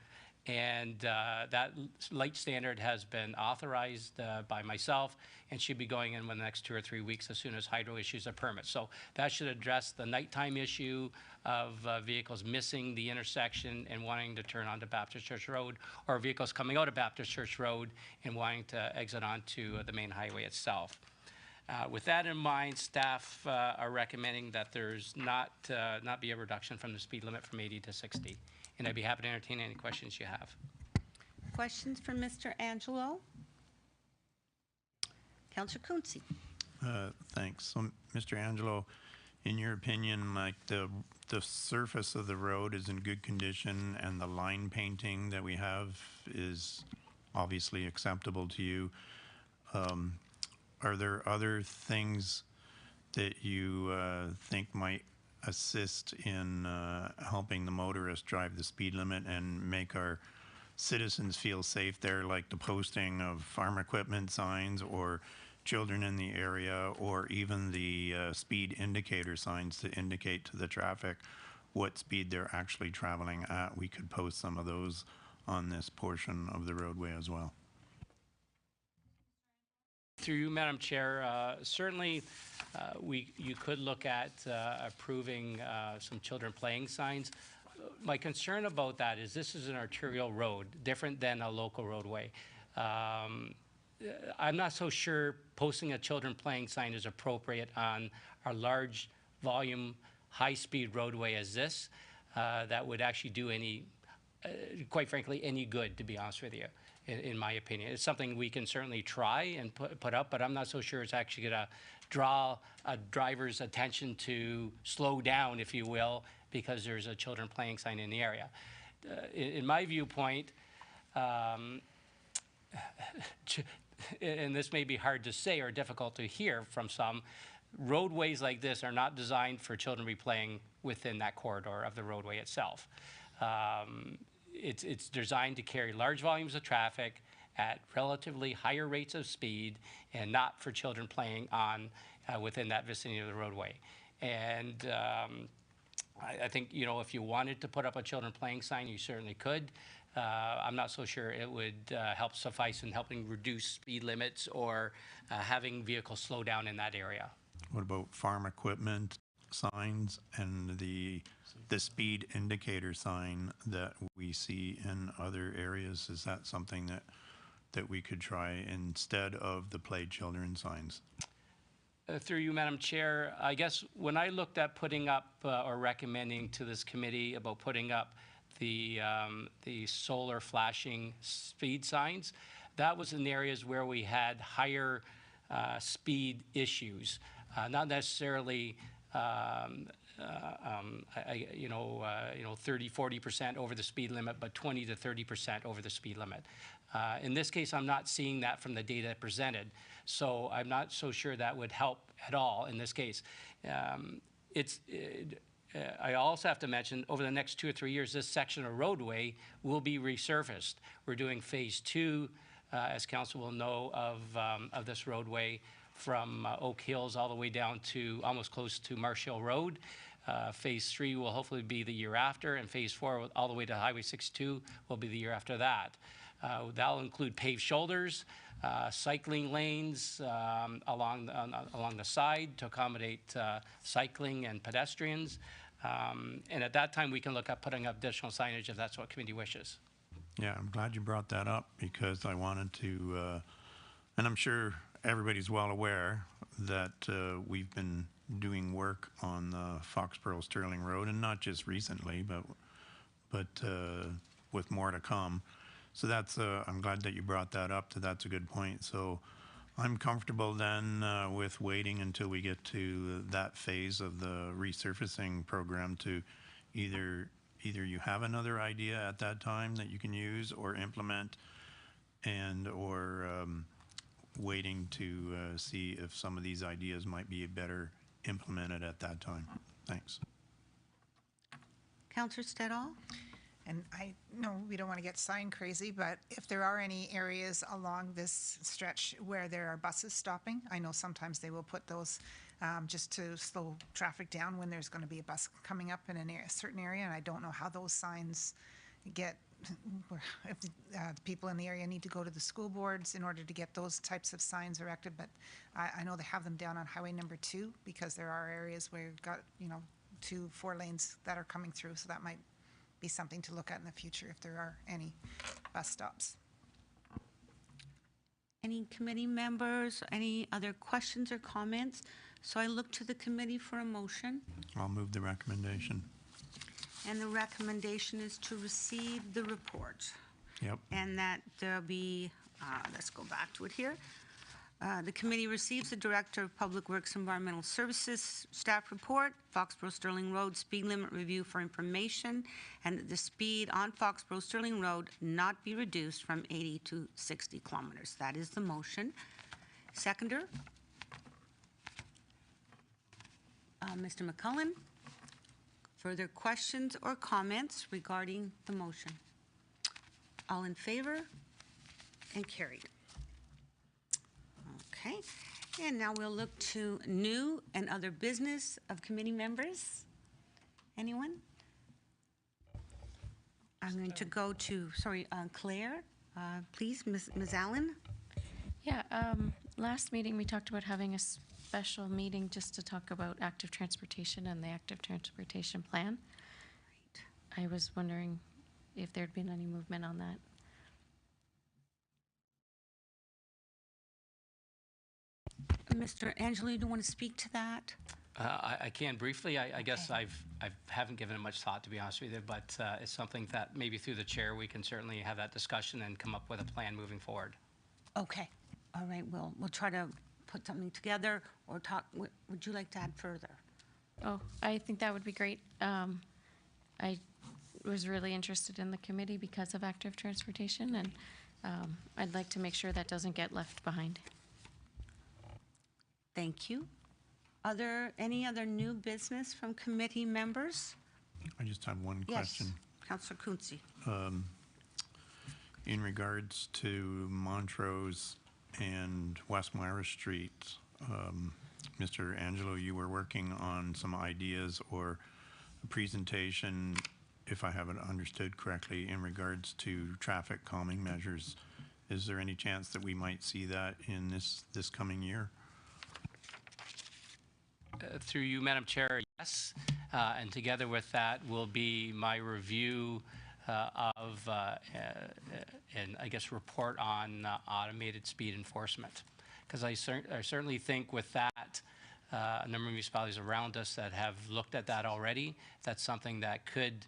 And that light standard has been authorized by myself and should be going in within the next 2 or 3 weeks as soon as Hydro issues a permit. So that should address the nighttime issue of vehicles missing the intersection and wanting to turn onto Baptist Church Road, or vehicles coming out of Baptist Church Road and wanting to exit onto the main highway itself. With that in mind, staff are recommending that there's not be a reduction from the speed limit from 80 to 60. And I'd be happy to entertain any questions you have. Questions for Mr. Angelo? Councillor Quinte. Thanks. So, Mr. Angelo, in your opinion, like the surface of the road is in good condition and the line painting that we have is obviously acceptable to you. Are there other things that you think might assist in helping the motorist drive the speed limit and make our citizens feel safe there, like the posting of farm equipment signs or children in the area, or even the speed indicator signs to indicate to the traffic what speed they're actually traveling at? We could post some of those on this portion of the roadway as well. Through you, Madam Chair, certainly you could look at approving some children playing signs. My concern about that is this is an arterial road, different than a local roadway. I'm not so sure posting a children playing sign is appropriate on our large volume, high-speed roadway as this. That would actually do any, quite frankly, any good, to be honest with you. In my opinion, it's something we can certainly try and put up, but I'm not so sure it's actually going to draw a driver's attention to slow down, if you will, because there's a children playing sign in the area. In my viewpoint, and this may be hard to say or difficult to hear from some, roadways like this are not designed for children to be playing within that corridor of the roadway itself. It's designed to carry large volumes of traffic at relatively higher rates of speed and not for children playing on within that vicinity of the roadway. And I think, you know, if you wanted to put up a children playing sign, you certainly could. I'm not so sure it would help suffice in helping reduce speed limits or having vehicles slow down in that area. What about farm equipment signs and the speed indicator sign that we see in other areas? Is that something that we could try instead of the play children signs? Through you, Madam Chair, I guess when I looked at putting up or recommending to this committee about putting up the solar flashing speed signs, that was in areas where we had higher speed issues, not necessarily 30-40% over the speed limit, but 20 to 30% over the speed limit. In this case, I'm not seeing that from the data presented, so I'm not so sure that would help at all in this case. I also have to mention, over the next 2 or 3 years, this section of roadway will be resurfaced. We're doing phase 2, as council will know, of this roadway from Oak Hills all the way down to almost close to Marsh Hill Road. Phase 3 will hopefully be the year after, and phase 4 all the way to Highway 62 will be the year after that. That'll include paved shoulders, cycling lanes along the side to accommodate cycling and pedestrians. And at that time, we can look at putting up additional signage if that's what committee wishes. Yeah, I'm glad you brought that up because I wanted to, and I'm sure everybody's well aware that we've been doing work on the Foxborough-Sterling Road, and not just recently, but with more to come. So that's, I'm glad that you brought that up, that's a good point. So I'm comfortable then with waiting until we get to that phase of the resurfacing program to either you have another idea at that time that you can use or implement, and or waiting to see if some of these ideas might be better implemented at that time. Thanks. Councillor Stedall? And I know we don't want to get sign crazy, but if there are any areas along this stretch where there are buses stopping, I know sometimes they will put those just to slow traffic down when there's going to be a bus coming up in a certain area, and I don't know how those signs get, if the people in the area need to go to the school boards in order to get those types of signs erected, but I know they have them down on Highway number 2 because there are areas where you've got, 2-4 lanes that are coming through, so that might be something to look at in the future if there are any bus stops. Any committee members, any other questions or comments? So I look to the committee for a motion. I'll move the recommendation. And the recommendation is to receive the report. Yep. And that there'll be, let's go back to it here. The committee receives the Director of Public Works Environmental Services staff report, Foxborough-Sterling Road speed limit review for information, and that the speed on Foxborough-Sterling Road not be reduced from 80 to 60 kilometers. That is the motion. Seconder? Mr. McCullen? Further questions or comments regarding the motion? All in favor? And carried. Okay, and now we'll look to new and other business of committee members. Anyone? I'm going to go to, Claire, please, Ms. Allen. Yeah, last meeting we talked about having a special meeting just to talk about active transportation and the active transportation plan. Right. I was wondering if there'd been any movement on that. Mr. Angelo, do you want to speak to that? I can briefly. I guess I haven't given it much thought, to be honest with you, but it's something that maybe through the chair we can certainly have that discussion and come up with a plan moving forward. Okay, all right, we'll try to put something together or talk. Would you like to add further? Oh, I think that would be great. I was really interested in the committee because of active transportation, and I'd like to make sure that doesn't get left behind. Thank you. Are there any other new business from committee members? I just have one Yes. question. Councillor Quinte. In regards to Montrose and West Myra Street, Mr. Angelo, you were working on some ideas or a presentation, if I haven't understood correctly, in regards to traffic calming measures. Is there any chance that we might see that in this coming year? Through you, Madam Chair, yes. And together with that will be my review of and I guess report on automated speed enforcement. Because I certainly think with that, a number of municipalities around us that have looked at that already, that's something that could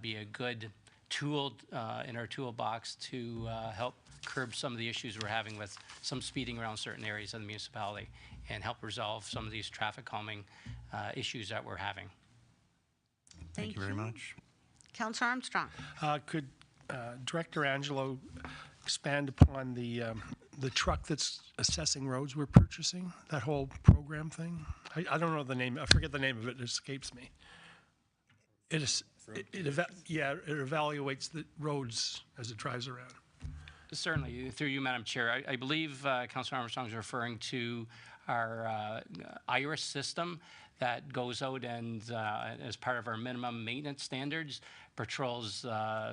be a good tool in our toolbox to help curb some of the issues we're having with some speeding around certain areas of the municipality and help resolve some of these traffic calming issues that we're having. Thank you very much. Councillor Armstrong. Could Director Angelo expand upon the truck that's assessing roads we're purchasing, that whole program thing? I don't know the name. I forget the name of it. It escapes me. It evaluates the roads as it drives around. Certainly, through you, Madam Chair. I believe Councillor Armstrong is referring to our IRIS system that goes out and, as part of our minimum maintenance standards, patrols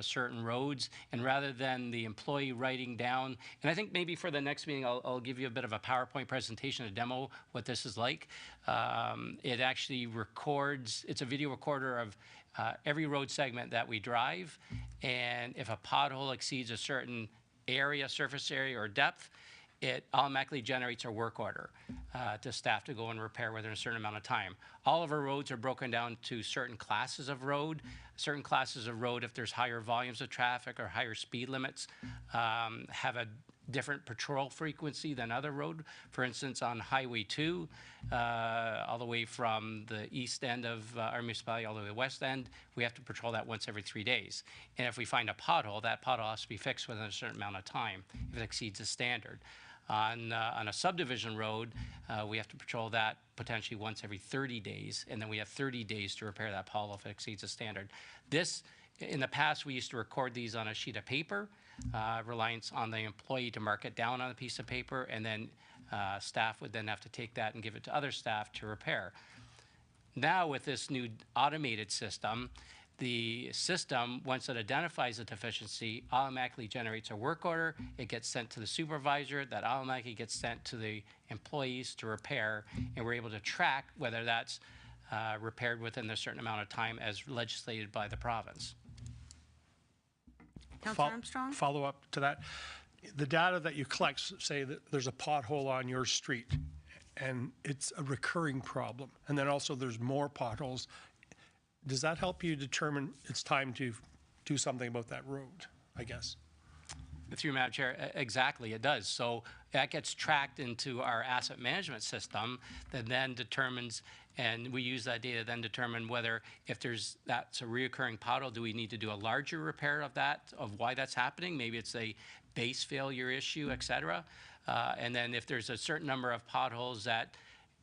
certain roads. And rather than the employee writing down, and I think maybe for the next meeting, I'll give you a bit of a PowerPoint presentation, a demo, what this is like. It actually records, it's a video recorder of every road segment that we drive. And if a pothole exceeds a certain area, surface area, or depth, it automatically generates a work order to staff to go and repair within a certain amount of time. All of our roads are broken down to certain classes of road. Certain classes of road, if there's higher volumes of traffic or higher speed limits, have a different patrol frequency than other road. For instance, on Highway 2, all the way from the east end of our municipality all the way to the west end, we have to patrol that once every 3 days. And if we find a pothole, that pothole has to be fixed within a certain amount of time if it exceeds the standard. On a subdivision road, we have to patrol that potentially once every 30 days, and then we have 30 days to repair that pothole if it exceeds the standard. This, in the past, we used to record these on a sheet of paper, reliance on the employee to mark it down on a piece of paper, and then staff would then have to take that and give it to other staff to repair. Now, with this new automated system, the system, once it identifies a deficiency, automatically generates a work order. It gets sent to the supervisor. That automatically gets sent to the employees to repair, and we're able to track whether that's repaired within a certain amount of time as legislated by the province. Councillor Armstrong? Follow up to that. The data that you collect, say that there's a pothole on your street, and it's a recurring problem, and then also there's more potholes. Does that help you determine it's time to do something about that road, I guess? Through you, Madam Chair, exactly, it does. So that gets tracked into our asset management system that then determines, and we use that data then determine whether if that's a reoccurring pothole, do we need to do a larger repair of that, of why that's happening? Maybe it's a base failure issue, et cetera. And then if there's a certain number of potholes that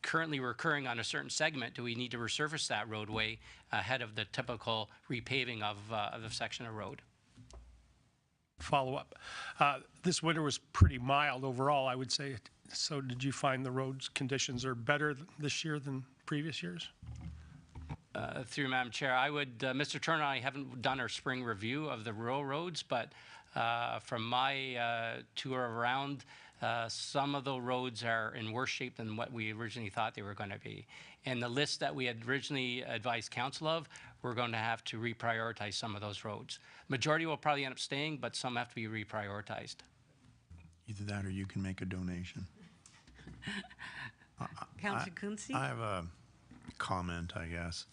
currently recurring on a certain segment, do we need to resurface that roadway ahead of the typical repaving of the section of road? Follow up. This winter was pretty mild overall, I would say. So did you find the roads conditions are better this year than previous years? Through Madam Chair, I would, Mr. Turner and I haven't done our spring review of the rural roads, but from my tour around, some of the roads are in worse shape than what we originally thought they were going to be. And the list that we had originally advised council of, we're going to have to reprioritize some of those roads. Majority will probably end up staying, but some have to be reprioritized. Either that or you can make a donation. Councillor Quinte? I have a comment, I guess,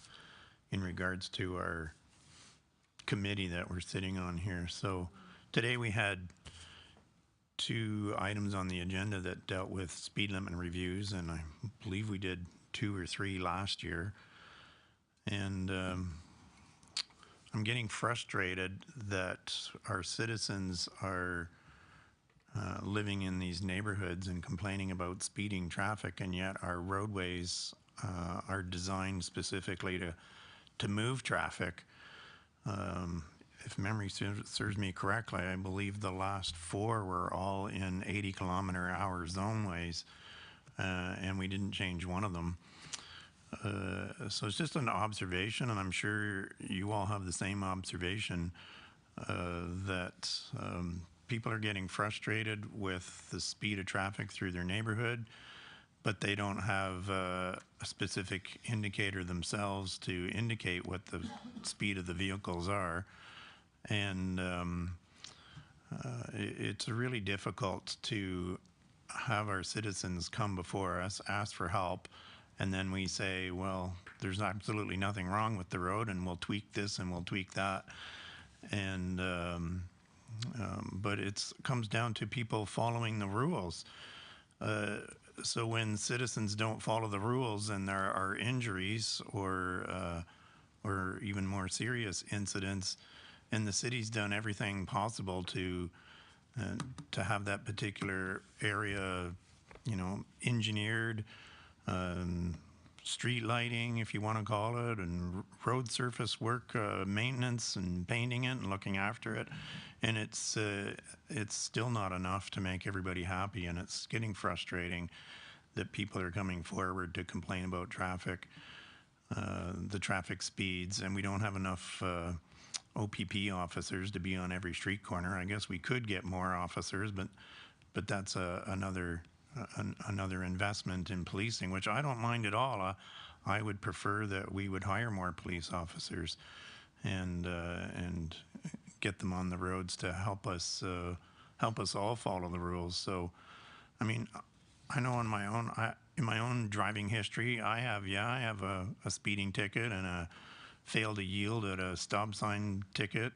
in regards to our committee that we're sitting on here. So today we had 2 items on the agenda that dealt with speed limit reviews, and I believe we did 2 or 3 last year. And I'm getting frustrated that our citizens are living in these neighborhoods and complaining about speeding traffic, and yet our roadways are designed specifically to move traffic. If memory serves me correctly, I believe the last 4 were all in 80-kilometer-hour zoneways, and we didn't change one of them. So it's just an observation, and I'm sure you all have the same observation, that people are getting frustrated with the speed of traffic through their neighborhood, but they don't have a specific indicator themselves to indicate what the speed of the vehicles are. And it's really difficult to have our citizens come before us, ask for help, and then we say, well, there's absolutely nothing wrong with the road, and we'll tweak this and we'll tweak that. And but it comes down to people following the rules. So when citizens don't follow the rules and there are injuries or even more serious incidents, and the city's done everything possible to have that particular area, engineered, street lighting, if you want to call it, and road surface work, maintenance and painting it and looking after it. And it's still not enough to make everybody happy, and it's getting frustrating that people are coming forward to complain about traffic, the traffic speeds, and we don't have enough OPP officers to be on every street corner. I guess we could get more officers, but that's another investment in policing, which I don't mind at all. I would prefer that we would hire more police officers and get them on the roads to help us all follow the rules. So, I mean, I know in my own driving history, I have a speeding ticket and a fail to yield at a stop sign ticket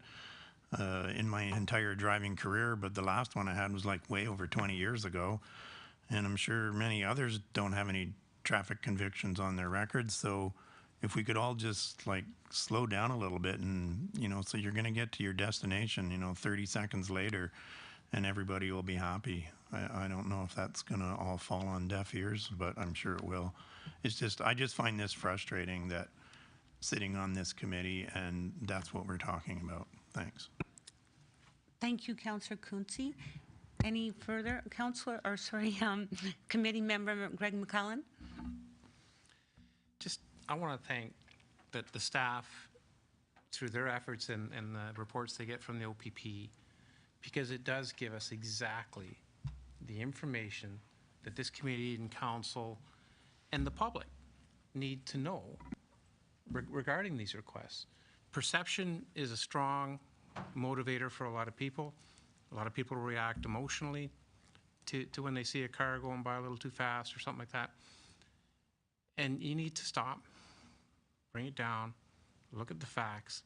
in my entire driving career, but the last one I had was like way over 20 years ago. And I'm sure many others don't have any traffic convictions on their records. So if we could all just like slow down a little bit and, so you're going to get to your destination, 30 seconds later and everybody will be happy. I don't know if that's going to all fall on deaf ears, but I'm sure it will. I just find this frustrating that sitting on this committee and that's what we're talking about. Thanks. Thank you, Councillor Quinte. Any further, Committee Member Greg McCullen? I want to thank the staff through their efforts and the reports they get from the OPP, because it does give us exactly the information that this committee and council and the public need to know regarding these requests. Perception is a strong motivator for a lot of people. A lot of people react emotionally to when they see a car going by a little too fast or something like that. And you need to stop, bring it down, look at the facts.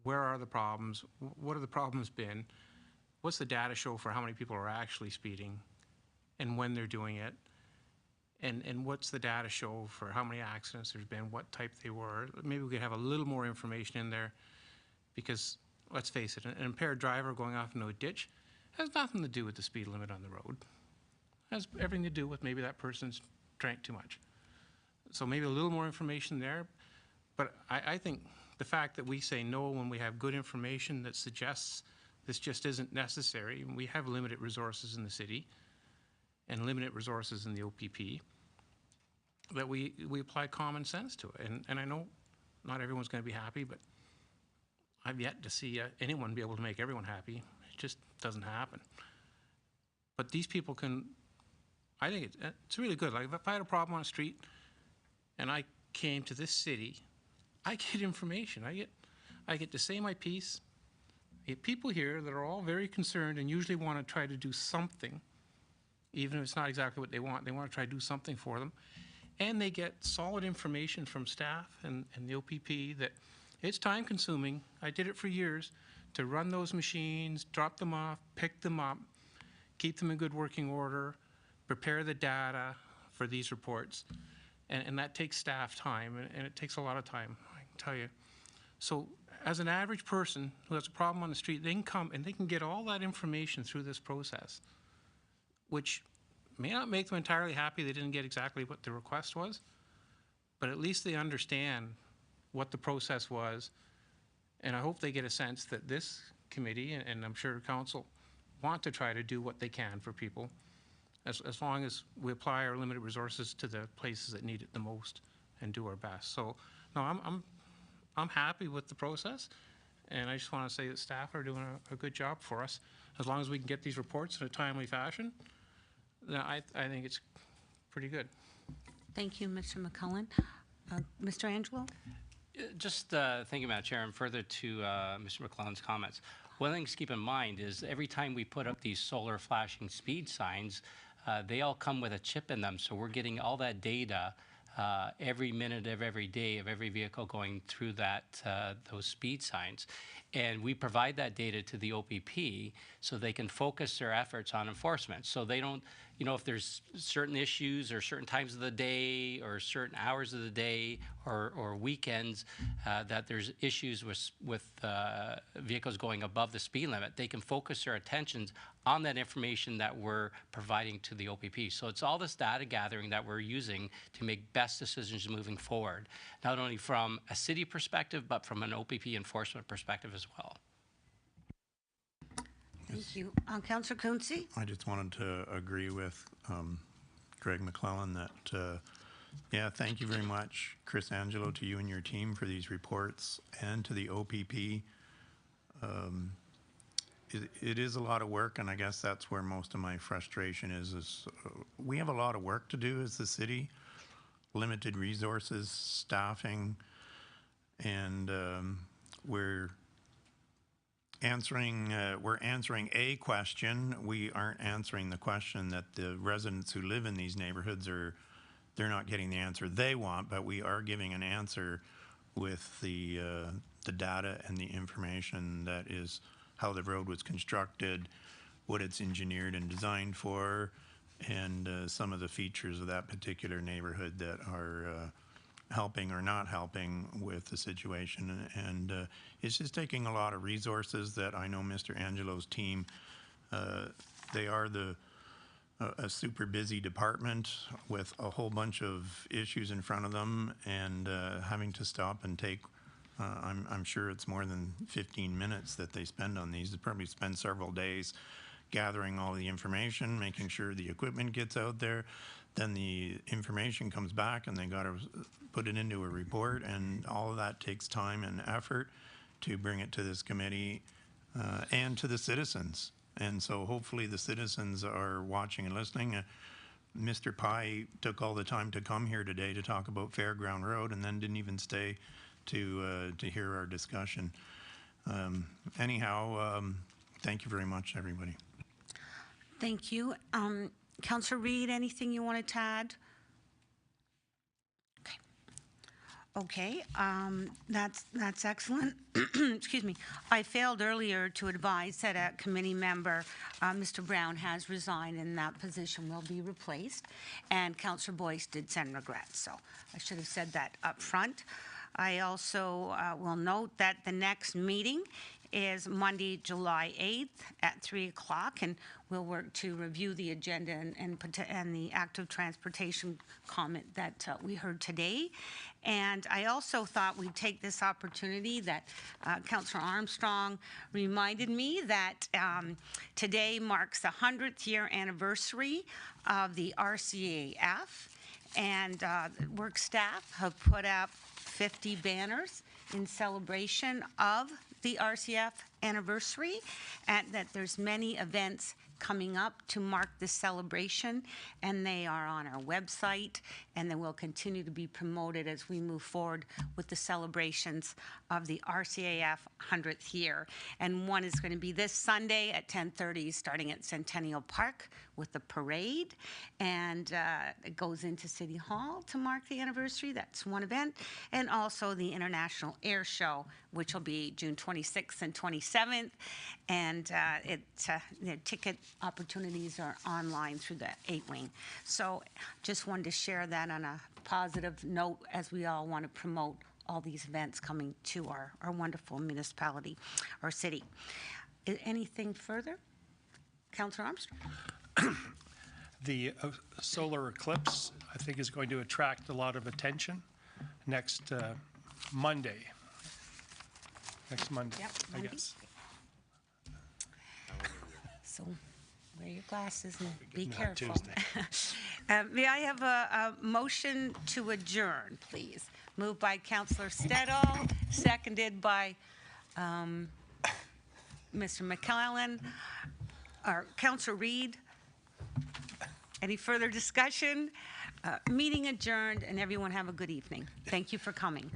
Where are the problems? What have the problems been? What's the data show for how many people are actually speeding and when they're doing it? And what's the data show for how many accidents there's been, what type they were? Maybe we could have a little more information in there, because let's face it, an impaired driver going off into a ditch has nothing to do with the speed limit on the road. It has everything to do with maybe that person's drank too much. So maybe a little more information there. But I think the fact that we say no when we have good information that suggests this just isn't necessary, we have limited resources in the city and limited resources in the OPP, that we apply common sense to it. And I know not everyone's going to be happy, but I've yet to see anyone be able to make everyone happy. It just doesn't happen. But these people can, I think it's really good. Like if I had a problem on a street and I came to this city, I get information. I get to say my piece. I get people here that are all very concerned and usually want to try to do something, even if it's not exactly what they want. They want to try to do something for them. And they get solid information from staff and the OPP that it's time consuming. I did it for years to run those machines, drop them off, pick them up, keep them in good working order, prepare the data for these reports. And that takes staff time, and it takes a lot of time, I can tell you. So as an average person who has a problem on the street, they can come and they can get all that information through this process, which may not make them entirely happy they didn't get exactly what the request was, but at least they understand what the process was And I hope they get a sense that this committee, and I'm sure council, want to try to do what they can for people, as long as we apply our limited resources to the places that need it the most and do our best. So, no, I'm happy with the process, and I just want to say that staff are doing a good job for us. As long as we can get these reports in a timely fashion, then I think it's pretty good. Thank you, Mr. McCullen. Mr. Angelo? Just thinking about, Chair, and further to Mr. McClellan's comments, one thing to keep in mind is every time we put up these solar flashing speed signs, they all come with a chip in them, so we're getting all that data every minute of every day of every vehicle going through those speed signs. And we provide that data to the OPP so they can focus their efforts on enforcement. So they don't, if there's certain issues or certain times of the day or certain hours of the day or weekends that there's issues with vehicles going above the speed limit, they can focus their attentions on that information that we're providing to the OPP. So it's all this data gathering that we're using to make best decisions moving forward, not only from a city perspective, but from an OPP enforcement perspective as well. Thank you. Councillor Kunze? I just wanted to agree with Greg McClellan that, yeah, thank you very much, Chris Angelo, to you and your team for these reports, and to the OPP. It is a lot of work, and I guess that's where most of my frustration is we have a lot of work to do as the city, limited resources, staffing, and we're answering a question. We aren't answering the question that the residents who live in these neighborhoods they're not getting the answer they want, but we are giving an answer with the data and the information that is how the road was constructed, what it's engineered and designed for, and some of the features of that particular neighborhood that are helping or not helping with the situation. And it's just taking a lot of resources that I know Mr. Angelo's team, they are a super busy department with a whole bunch of issues in front of them, and having to stop and take I'm sure it's more than 15 minutes that they spend on these. They probably spend several days gathering all the information, making sure the equipment gets out there. Then the information comes back and they got to put it into a report, and all of that takes time and effort to bring it to this committee and to the citizens. And so hopefully the citizens are watching and listening. Mr. Pai took all the time to come here today to talk about Fairground Road and then didn't even stay to hear our discussion. Anyhow, thank you very much, everybody. Thank you. Councillor Reid, anything you wanted to add? Okay, that's excellent. Excuse me. I failed earlier to advise that a committee member, Mr. Brown, has resigned, and that position will be replaced. And Councillor Boyce did send regrets, so I should have said that up front. I also will note that the next meeting is Monday, July 8th at 3 o'clock, and we'll work to review the agenda and the active transportation comment that we heard today. And I also thought we'd take this opportunity that Councillor Armstrong reminded me that today marks the 100th year anniversary of the RCAF, and work staff have put up 50 banners in celebration of the RCF anniversary, and that there's many events coming up to mark this celebration, and they are on our website, and they will continue to be promoted as we move forward with the celebrations of the RCAF 100th year. And one is going to be this Sunday at 10:30, starting at Centennial Park with the parade, and it goes into City Hall to mark the anniversary. That's one event. And also the International Air Show, which will be June 26th and 27th, and the ticket opportunities are online through the 8-wing. So just wanted to share that on a positive note, as we all want to promote all these events coming to our wonderful municipality, our city. Anything further? Councillor Armstrong? The solar eclipse, I think, is going to attract a lot of attention next Monday. next Monday, Yep, I Monday. guess. So wear your glasses and be No, careful. Tuesday. May I have a motion to adjourn, please? Moved by Councillor Stedall, seconded by Mr. McClellan, or Councillor Reed. Any further discussion? Meeting adjourned, and everyone have a good evening. Thank you for coming.